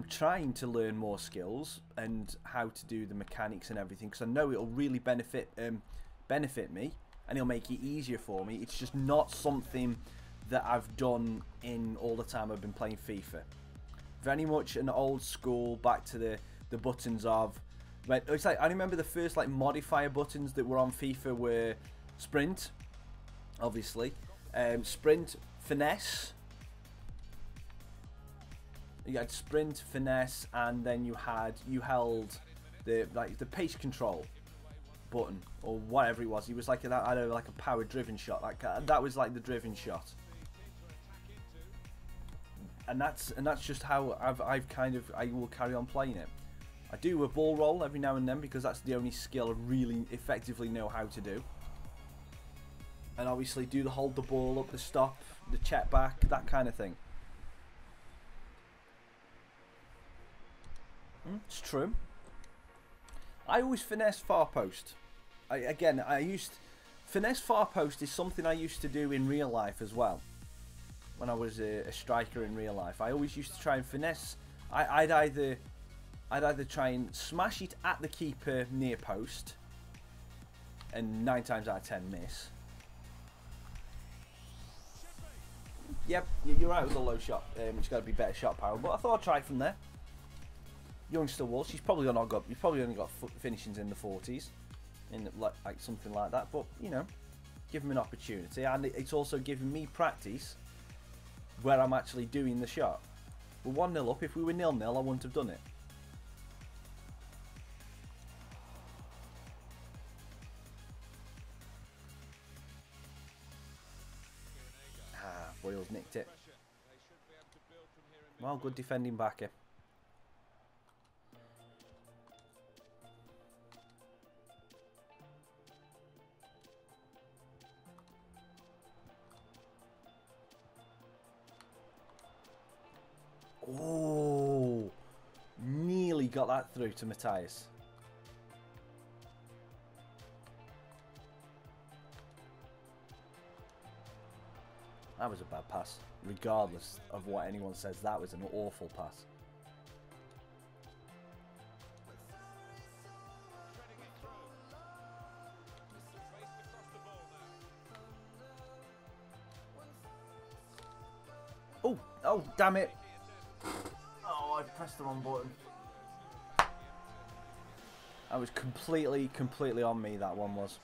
trying to learn more skills and how to do the mechanics and everything because I know it'll really benefit me and it'll make it easier for me. It's just not something that I've done in all the time I've been playing FIFA. Very much an old school, back to the buttons of. But it's like I remember the first like modifier buttons that were on FIFA were sprint, obviously, sprint, finesse. You had sprint, finesse, and then you held the pace control button or whatever it was. It was like like a power driven shot. Like that was like the driven shot. And that's just how I will carry on playing it. I do a ball roll every now and then because that's the only skill I really effectively know how to do. And obviously do the hold the ball up, the stop, the check back, that kind of thing. It's true. I always finesse far post. Finesse far post is something I used to do in real life as well. When I was a striker in real life, I always used to try and finesse. I'd either try and smash it at the keeper near post, and 9 times out of 10 miss. Yep, you're right with the low shot. It's got to be better shot power, but I thought I'd try from there. Youngster Walsh, he's probably only got finishings in the 40s, in like something like that. But you know, give him an opportunity, and it's also giving me practice where I'm actually doing the shot. We're 1-0 up. If we were 0-0, I wouldn't have done it. Boyle's nicked it. Well, good defending backer. Oh, nearly got that through to Matthias. That was a bad pass. Regardless of what anyone says, that was an awful pass. Oh, damn it. Oh, I pressed the wrong button. That was completely on me, that one was.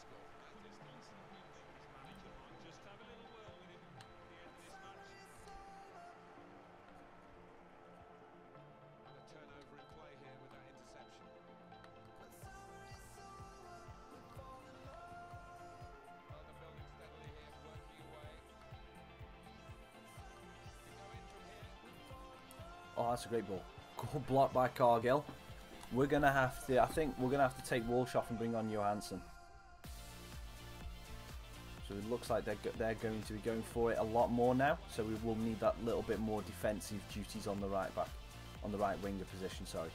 Oh, that's a great ball. Good block by Cargill. We're gonna have to. I think we're gonna have to take Walsh off and bring on Johansson. So it looks like they're going to be going for it a lot more now. So we will need that little bit more defensive duties on the right back, on the right winger position. Sorry.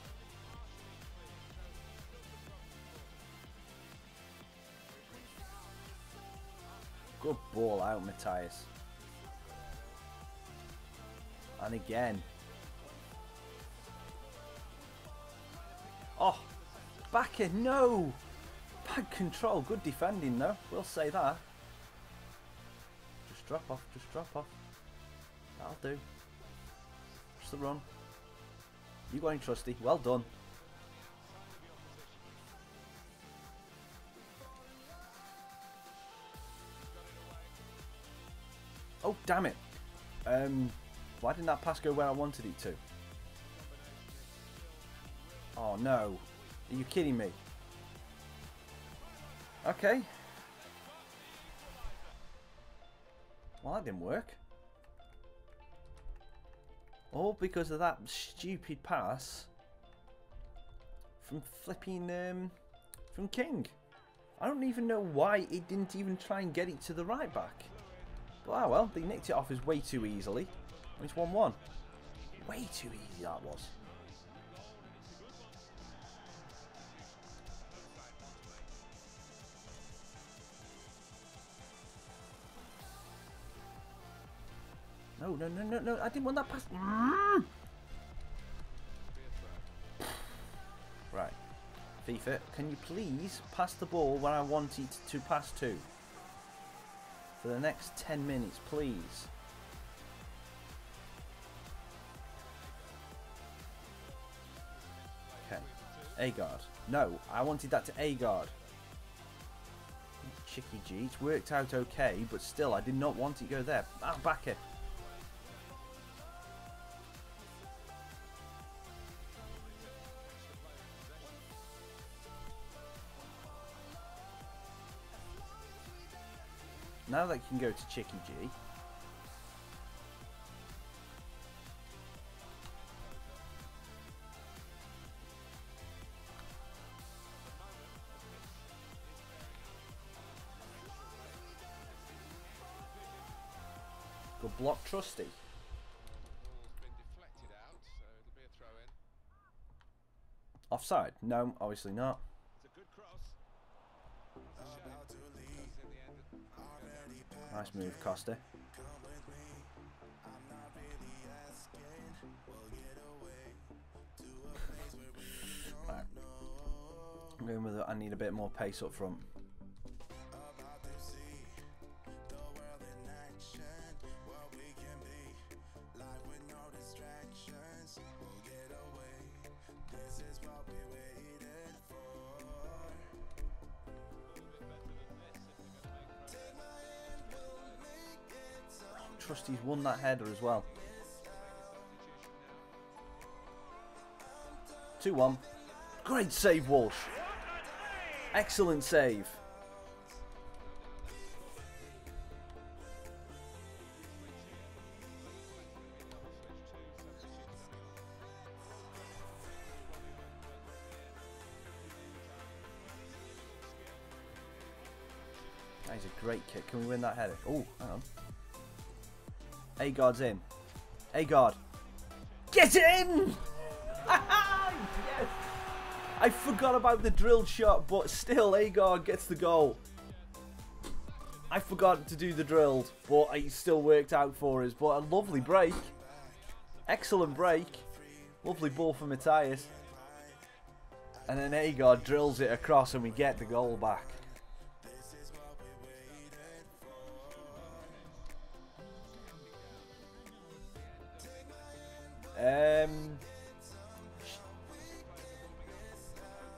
Good ball out, Matthias. And again. Oh, backer, no! Bad control, good defending though, we'll say that. Just drop off, That'll do. Just the run. You going, Trusty, well done. Oh, damn it. Why didn't that pass go where I wanted it to? Oh no, are you kidding me? Okay. Well, that didn't work. All because of that stupid pass from flipping from King. I don't even know why it didn't even try and get it to the right back. But ah well, they nicked it off us way too easily. It's 1-1. Way too easy that was. No, I didn't want that pass. Right. FIFA, can you please pass the ball where I want it to pass to? For the next 10 minutes, please. Okay. Agard. No, I wanted that to Agard. Chicky G. It's worked out okay, but still, I did not want it to go there. Ah, back it. Now that can go to Chicky G. Good block, Trusty. Ball's been deflected out, so it'll be a throw in. Offside? No, obviously not. It's a good cross. Nice move, Costa. Right. I'm going with it. I need a bit more pace up front. Trust he's won that header as well. 2-1. Great save, Walsh. Excellent save. That is a great kick. Can we win that header? Oh, hang on. Agard's in. Agard. Get in! Yes! I forgot about the drilled shot, but still Agard gets the goal. I forgot to do the drilled, but it still worked out for us. But a lovely break. Excellent break. Lovely ball from Matthias. And then Agard drills it across and we get the goal back.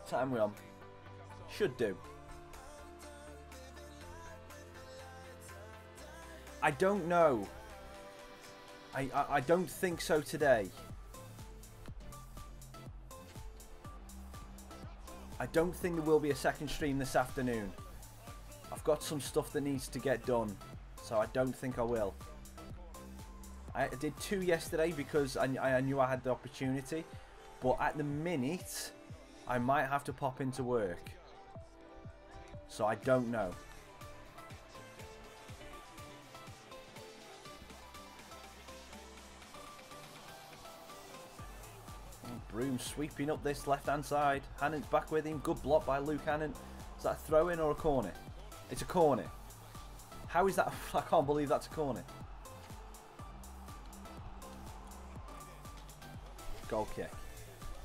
Time we on? Should do. I don't know. I don't think so today. I don't think there will be a second stream this afternoon. I've got some stuff that needs to get done, so I don't think I will. I did 2 yesterday because I knew I had the opportunity, but at the minute I might have to pop into work, so I don't know. Broom sweeping up this left hand side. Hannon's back with him. Good block by Luke Hannon. Is that a throw in or a corner? It's a corner. How is that? I can't believe that's a corner. Goal kick.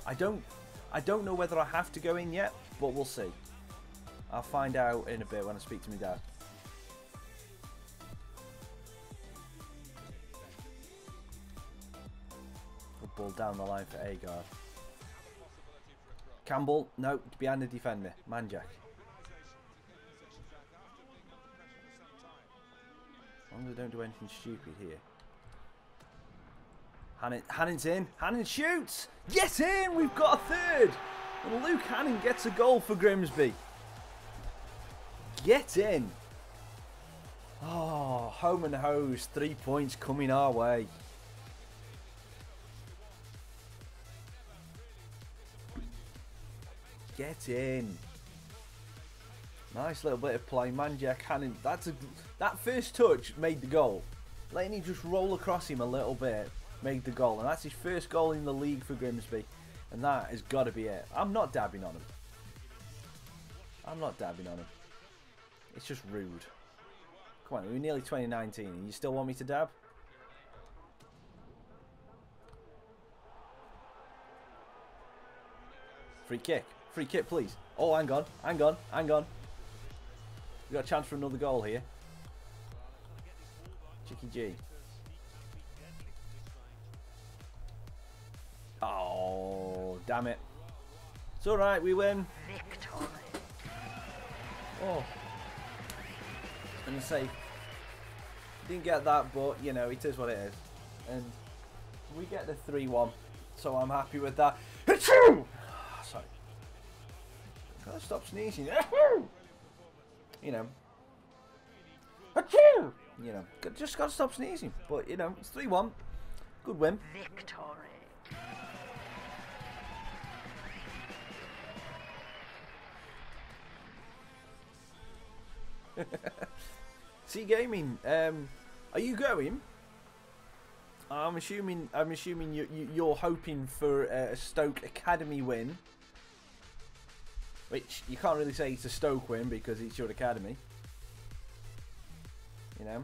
I don't know whether I have to go in yet, but we'll see. I'll find out in a bit when I speak to my dad. Good ball down the line for Agard. Campbell, no, behind the defender. Manjak. As long as I don't do anything stupid here. Hannon's in. Hannon shoots. Yes, in. We've got a third. And Luke Hannon gets a goal for Grimsby. Get in. Oh, home and hose. 3 points coming our way. Get in. Nice little bit of play. Manjak Hannon. That first touch made the goal. Letting him just roll across him a little bit made the goal, and that's his first goal in the league for Grimsby, and that has got to be it. I'm not dabbing on him. I'm not dabbing on him. It's just rude. Come on, we're nearly 2019 and you still want me to dab? Free kick. Free kick, please. Oh, hang on. Hang on. Hang on. We got a chance for another goal here. Chicky G. Oh, damn it. It's alright, we win. Victory. Oh. I was going to say, didn't get that, but, you know, it is what it is. And we get the 3-1, so I'm happy with that. Sorry. Gotta stop sneezing. You know. You know, just gotta stop sneezing. But, you know, it's 3-1. Good win. Victory. C Gaming, are you going? I'm assuming you're hoping for a Stoke Academy win which you can't really say it's a Stoke win because it's your academy. You know,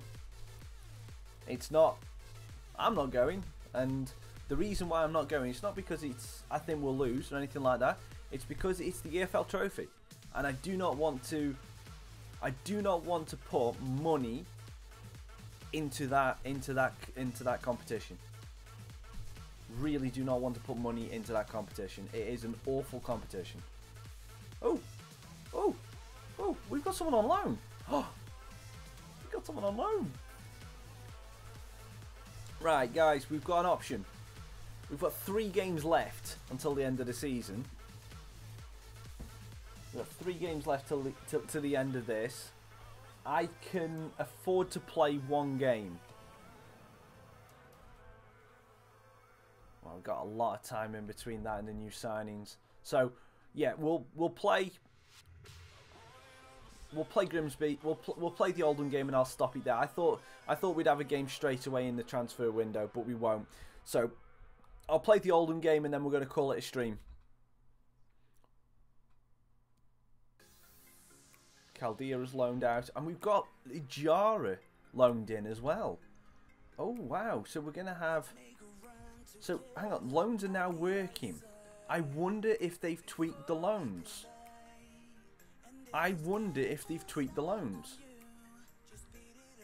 it's not. I'm not going, and the reason why I'm not going, it's not because I think we'll lose or anything like that. It's because it's the EFL Trophy, and I do not want to put money into that competition. Really do not want to put money into that competition. It is an awful competition. Oh, we've got someone on loan. Oh, we've got someone on loan. Right, guys, we've got an option. We've got 3 games left until the end of the season. We've got 3 games left to the end of this. I can afford to play 1 game. Well, we've got a lot of time in between that and the new signings. So, yeah, we'll play Grimsby. We'll play the Oldham game, and I'll stop it there. I thought we'd have a game straight away in the transfer window, but we won't. So I'll play the Oldham game, and then we're going to call it a stream. Chaldea has loaned out, and we've got Jara loaned in as well. Oh wow! So we're going to have. So hang on, loans are now working. I wonder if they've tweaked the loans.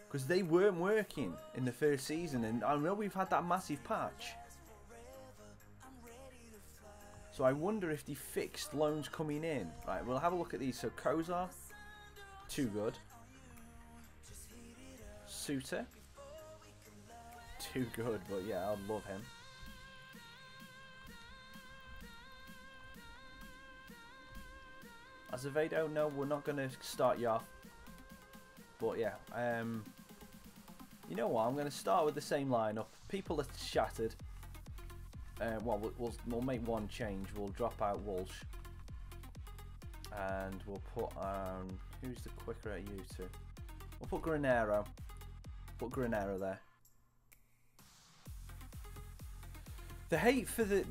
Because they weren't working in the first season, and I know we've had that massive patch. So I wonder if they fixed loans coming in. Right, we'll have a look at these. So Kozar, too good. Suter, too good, but yeah, I'd love him. Azevedo, no, we're not going to start you off. But yeah, you know what? I'm going to start with the same lineup. People are shattered. Well, we'll make 1 change. We'll drop out Walsh, and we'll put who's the quicker at you two? We'll put Granero. Put Granero there. The hate for the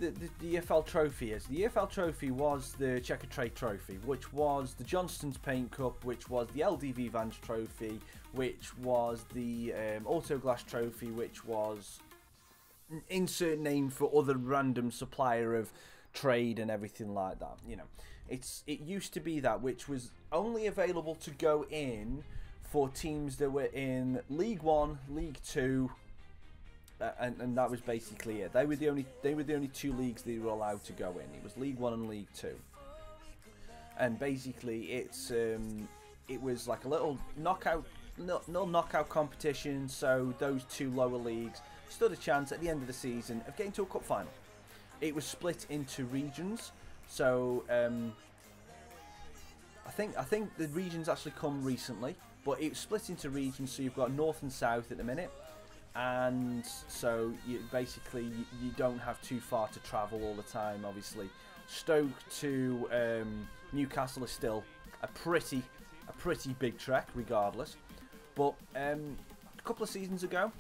EFL Trophy is, the EFL Trophy was the Checker Trade Trophy, which was the Johnston's Paint Cup, which was the LDV Vans Trophy, which was the Autoglass Trophy, which was insert name for other random supplier of trade and everything like that. You know, it used to be that, which was only available to go in for teams that were in League 1, League 2. And that was basically it. They were the only 2 leagues they were allowed to go in. It was League 1 and League 2. And basically, it was like a little knockout competition. So those 2 lower leagues stood a chance at the end of the season of getting to a cup final. It was split into regions. So I think the regions actually come recently, but it's split into regions. So you've got North and South at the minute. And so you don't have too far to travel all the time. Obviously, Stoke to Newcastle is still a pretty big trek, regardless. But a couple of seasons ago,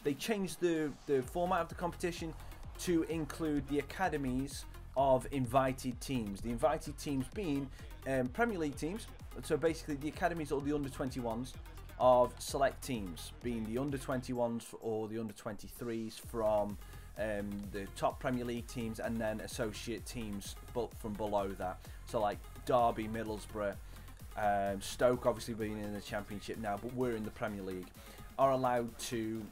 they changed the format of the competition to include the academies of invited teams. The invited teams being Premier League teams. So basically, the academies or the under-21s. Of select teams, being the under-21s or the under-23s from the top Premier League teams, and then associate teams from below that. So like Derby, Middlesbrough, Stoke obviously being in the Championship now, but we're in the Premier League, are allowed to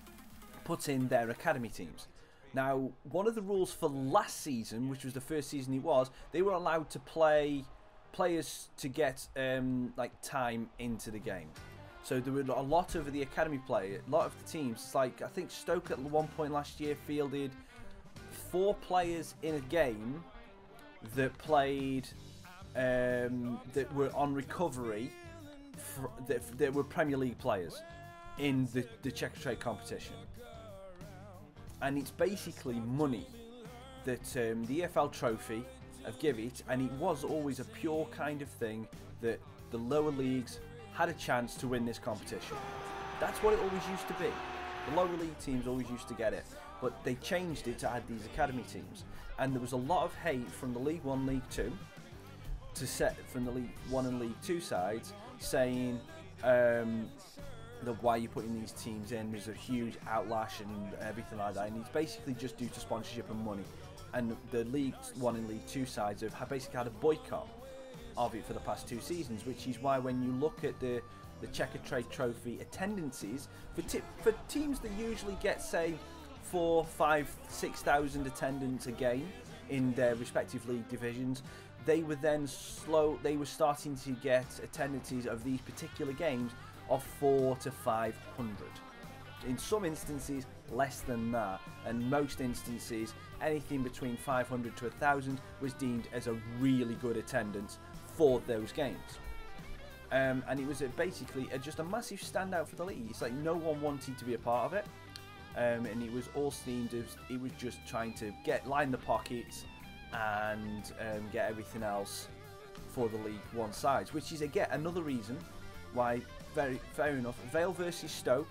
put in their academy teams. Now, one of the rules for last season, which was the first season they were allowed to play players to get like time into the game. So there were a lot of the academy players, a lot of the teams. It's like, I think Stoke at one point last year fielded 4 players in a game that played, that were on recovery, that were Premier League players in the Checker Trade competition. And it's basically money that the EFL Trophy have given it, and it was always a pure kind of thing that the lower leagues had a chance to win this competition. That's what it always used to be. The lower league teams always used to get it, but they changed it to add these academy teams. And there was a lot of hate from the League 1, League 2 to set from the League 1 and League 2 sides saying why you're putting these teams in. There's a huge outlash and everything like that, and it's basically just due to sponsorship and money. And the League 1 and League 2 sides have basically had a boycott of it for the past 2 seasons, which is why when you look at the Checkatrade Trophy attendances for teams that usually get, say, 4, 5, 6,000 attendance a game in their respective league divisions, they were starting to get attendances of these particular games of 400 to 500. In some instances less than that, and most instances anything between 500 to 1,000 was deemed as a really good attendance for those games. And it was basically just a massive standout for the league. It's like no one wanted to be a part of it, and it was all seen as it was just trying to line the pockets and get everything else for the League 1 sides, which is again another reason why, fair enough, Vale versus Stoke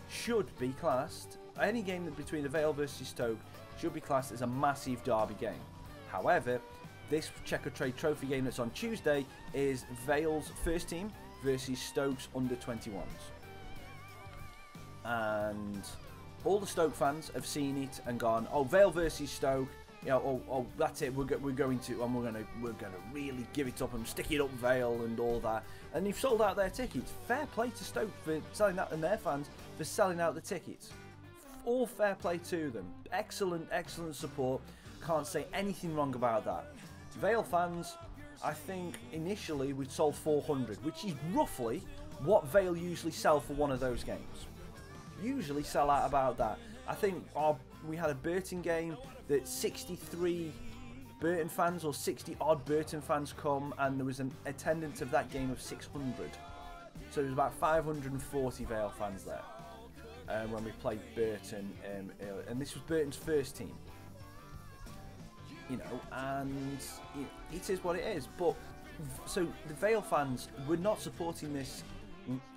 should be classed. Any game between the Vale versus Stoke should be classed as a massive derby game. However, this Checkatrade Trophy game that's on Tuesday is Vale's first team versus Stoke's under-21s. And all the Stoke fans have seen it and gone, oh, Vale versus Stoke, you know, oh, that's it. We're going to really give it up and stick it up Vale and all that. And they've sold out their tickets. Fair play to Stoke for selling that, and their fans for selling out the tickets. All fair play to them. Excellent support. Can't say anything wrong about that. Vale fans, I think initially we sold 400, which is roughly what Vale usually sell for one of those games. Usually sell out about that. I think we had a Burton game that 63 Burton fans or 60 odd Burton fans come, and there was an attendance of that game of 600. So there was about 540 Vale fans there when we played Burton, and this was Burton's first team. You know, and it is what it is. But so the Vale fans were not supporting this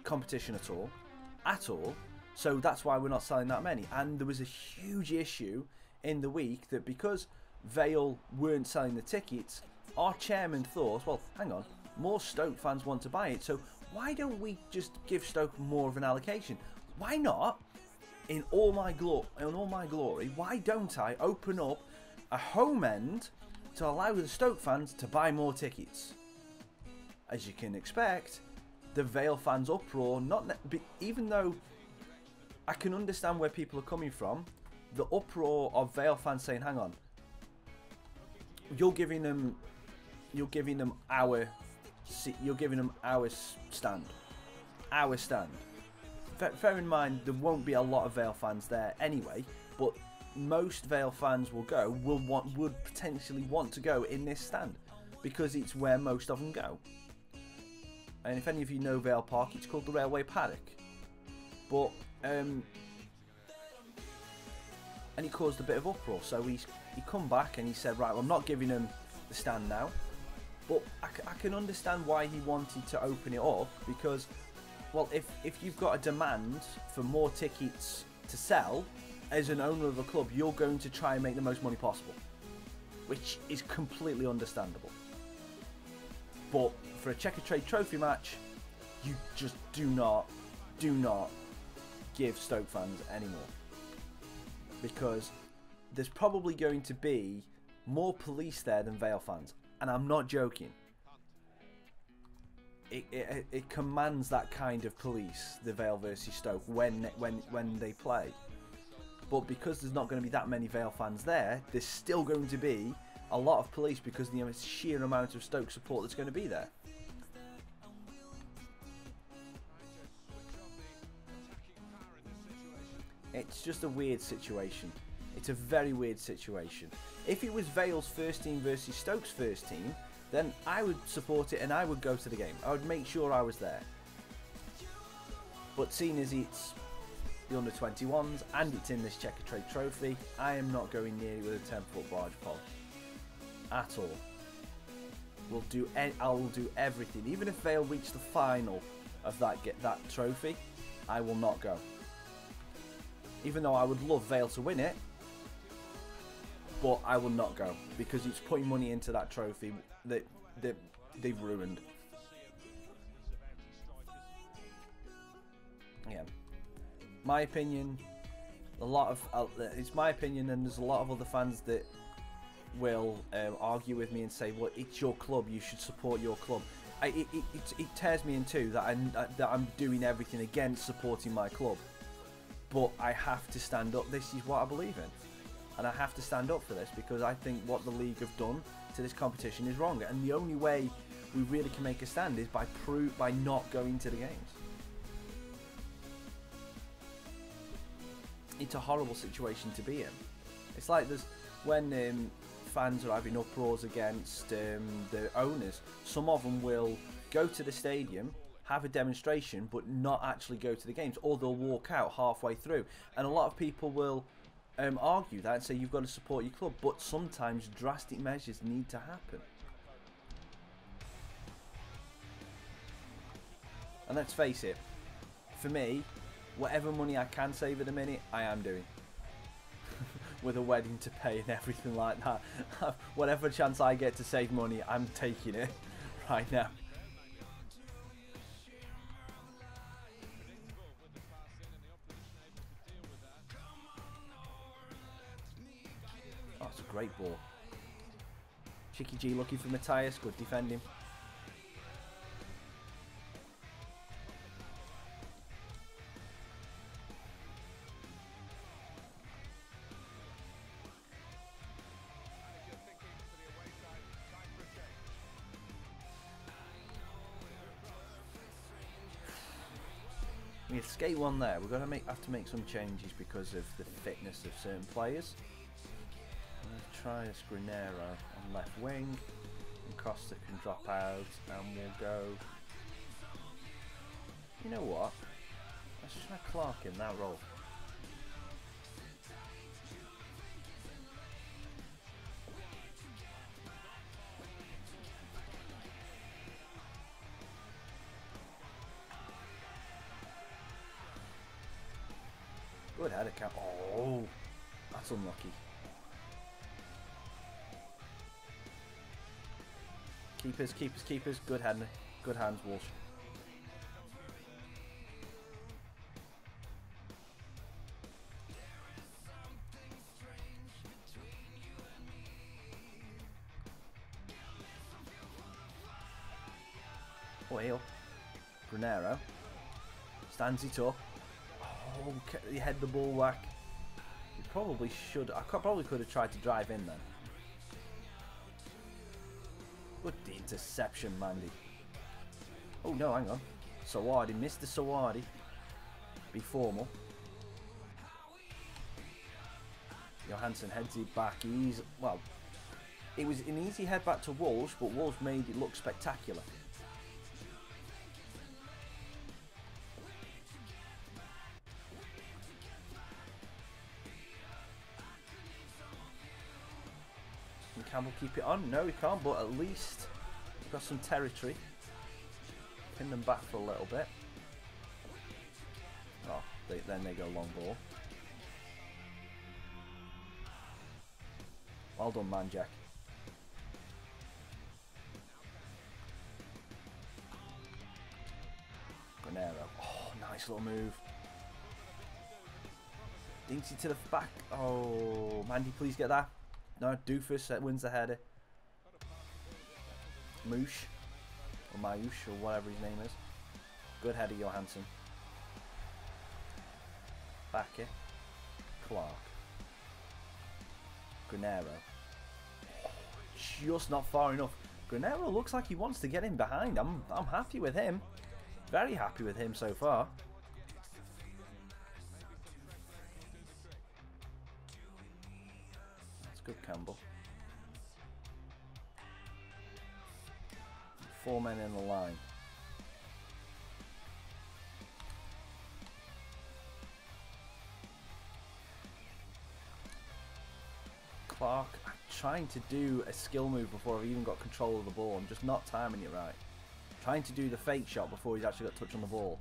competition at all. So that's why we're not selling that many. And there was a huge issue in the week that because Vale weren't selling the tickets, our chairman thought, well, hang on, more Stoke fans want to buy it, so why don't we just give Stoke more of an allocation? Why not, in all my glory, why don't I open up a home end to allow the Stoke fans to buy more tickets? As you can expect, the Vale fans' uproar, even though I can understand where people are coming from, the uproar of Vale fans saying, hang on, you're giving them our stand. Fair in mind, there won't be a lot of Vale fans there anyway, but most Vale fans would potentially want to go in this stand because it's where most of them go. And if any of you know Vale Park, it's called the Railway Paddock. But and he caused a bit of uproar, so he come back and he said, right, well, I'm not giving him the stand now, but I can understand why he wanted to open it up, because, well, if you've got a demand for more tickets to sell as an owner of a club, you're going to try and make the most money possible, which is completely understandable. But for a Checkatrade Trophy match, you just do not give Stoke fans any more, because there's probably going to be more police there than Vale fans, and I'm not joking. It commands that kind of police, the Vale versus Stoke, when they play. But because there's not going to be that many Vale fans there, there's still going to be a lot of police because of the sheer amount of Stoke support that's going to be there. It's just a weird situation. It's a very weird situation. If it was Vale's first team versus Stoke's first team, then I would support it and I would go to the game. I would make sure I was there. But seeing as it's the under-21s and it's in this Checkatrade Trophy, I am not going near it with a 10-foot barge pole at all. I will do everything. Even if Vale reach the final of that trophy, I will not go. Even though I would love Vale to win it, but I will not go because it's putting money into that trophy that they've ruined. Yeah, my opinion. A lot of it's my opinion, and there's a lot of other fans that will argue with me and say, "Well, it's your club. You should support your club." It tears me in two that I'm doing everything against supporting my club, but I have to stand up. This is what I believe in, and I have to stand up for this because I think what the league have done to this competition is wrong, and the only way we really can make a stand is by not going to the games. It's a horrible situation to be in. It's like when fans are having uproars against the owners. Some of them will go to the stadium, have a demonstration, but not actually go to the games, or they'll walk out halfway through. And a lot of people will argue that and say you've got to support your club, but sometimes drastic measures need to happen. And let's face it, for me, whatever money I can save at the minute, I am doing. With a wedding to pay and everything like that. Whatever chance I get to save money, I'm taking it right now. Oh, it's a great ball. Chicky G looking for Matthias, good defending. We escape one there. We're going to have to make some changes because of the fitness of certain players. I'm going to try this Granero on left wing, and Costa can drop out, and we'll go. You know what? Let's try Clark in that role. Good header, Cap. Oh, that's unlucky. Keepers, keepers, keepers. Good header. Good hands, Walsh. Well, Granero stands it up. Oh, he had the ball whack. He probably should. I probably could have tried to drive in then. Good interception, Mandy. Oh no, hang on. Sawadi, Mr. Sawadi. Be formal. Johansson heads it back. Well, it was an easy head back to Walsh, but Walsh made it look spectacular. Can Campbell keep it on? No, he can't, but at least we've got some territory. Pin them back for a little bit. Oh, then they go long ball. Well done, man, Jack. Granero. Oh, nice little move. Dinks it to the back. Oh, Mandy, please get that. No, Doofus wins the header. Moosh. Or Mayush, or whatever his name is. Good header, Johansson. Backer. Clark. Granero. Oh, just not far enough. Granero looks like he wants to get in behind. I'm happy with him. Very happy with him so far. That's good, Campbell. 4 men in the line. Clark, I'm trying to do a skill move before I've even got control of the ball. I'm just not timing it right. Trying to do the fake shot before he's actually got touch on the ball,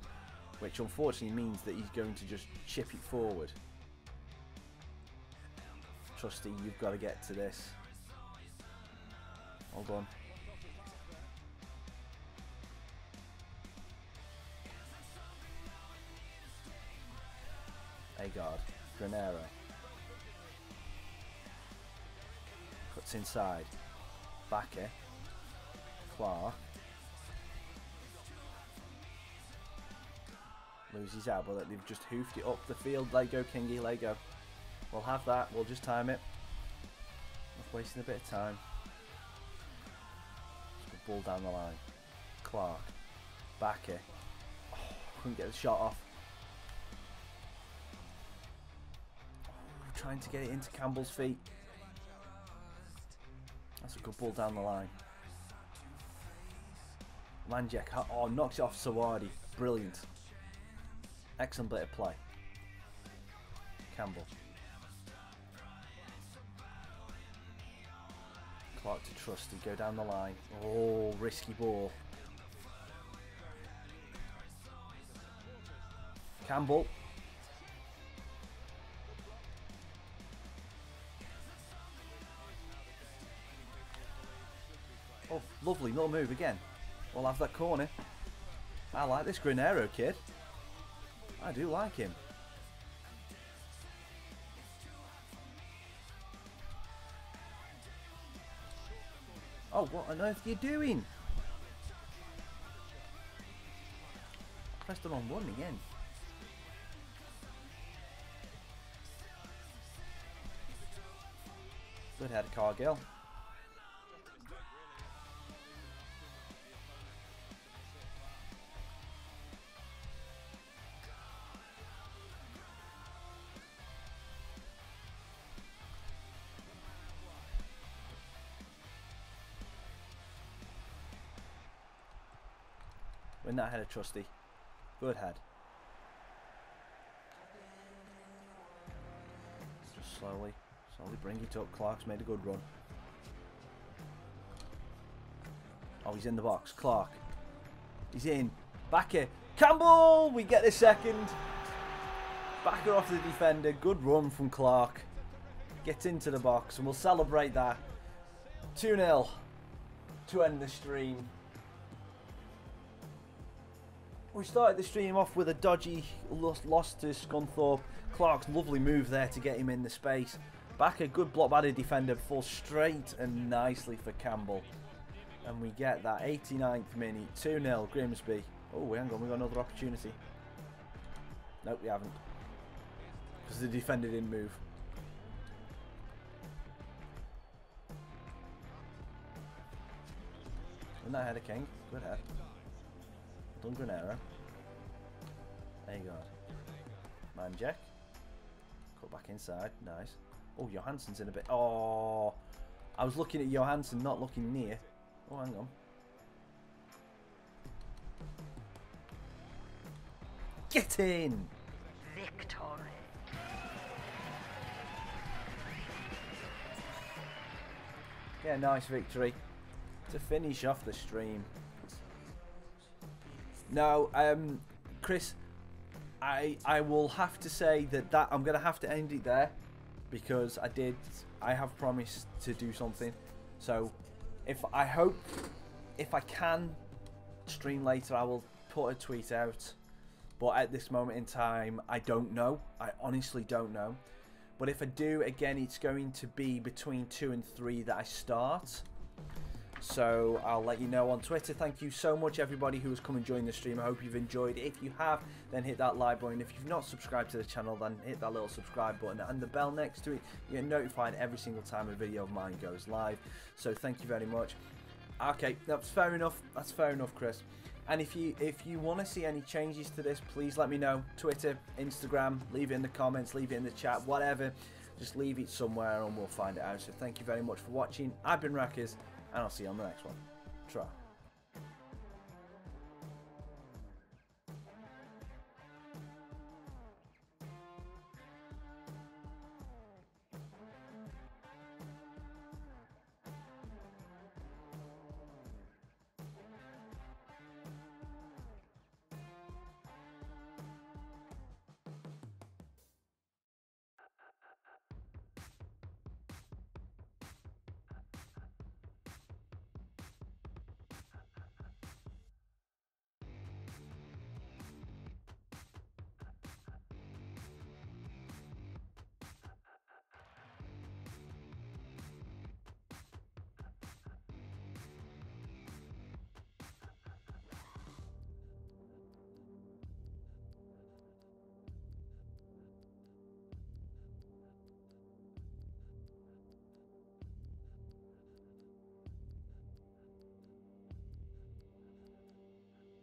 which unfortunately means that he's going to just chip it forward. Trusty, you've got to get to this. Hold on. God. Granero. Cuts inside. Backer. Clark. Loses out, but they've just hoofed it up the field. Let go, Kingy, let go. We'll have that. We'll just time it. Just wasting a bit of time. Just ball down the line. Clark. Backer. Oh, couldn't get the shot off. Oh, trying to get it into Campbell's feet. That's a good ball down the line. Manjek, oh, knocks it off Sawadi. Brilliant. Excellent bit of play. Campbell. Clark to Trusty, go down the line. Oh, risky ball. Campbell. Oh, lovely, no move again. We'll have that corner. I like this Granero kid. I do like him. Oh, what on earth are you doing? Pressed the wrong one again. Good head, Cargill. Win that header, Trusty. Good head. Just slowly bring it up. Clark's made a good run. Oh, he's in the box. Clark. He's in. Backer. Campbell! We get the second. Backer off the defender. Good run from Clark. Gets into the box and we'll celebrate that. 2-0 to end the stream. We started the stream off with a dodgy loss to Scunthorpe. Clark's lovely move there to get him in the space. Back a good block by the defender, falls straight and nicely for Campbell. And we get that 89th minute, 2-0 Grimsby. Oh, hang on, we got another opportunity. Nope, we haven't. Because the defender didn't move. And that header, King. Good head. Done Granero. There you go. Manjek. Cut back inside. Nice. Oh, Johansson's in a bit. Oh, I was looking at Johansson, not looking near. Oh, hang on. Get in! Victory. Yeah, nice victory to finish off the stream. No, Chris, I will have to say that I'm gonna have to end it there because I have promised to do something. So if I can stream later, I will put a tweet out. But at this moment in time, I don't know. I honestly don't know. But if I do, again, it's going to be between 2 and 3 that I start. So I'll let you know on Twitter. Thank you so much, everybody who has come and joined the stream. I hope you've enjoyed it. If you have, then hit that like button. If you've not subscribed to the channel, then hit that little subscribe button and the bell next to it. You get notified every single time a video of mine goes live. So thank you very much. Okay, that's fair enough. That's fair enough, Chris. And if you want to see any changes to this, please let me know. Twitter, Instagram, leave it in the comments, leave it in the chat, whatever. Just leave it somewhere and we'll find it out. So thank you very much for watching. I've been Raccas, and I'll see you on the next one. Try.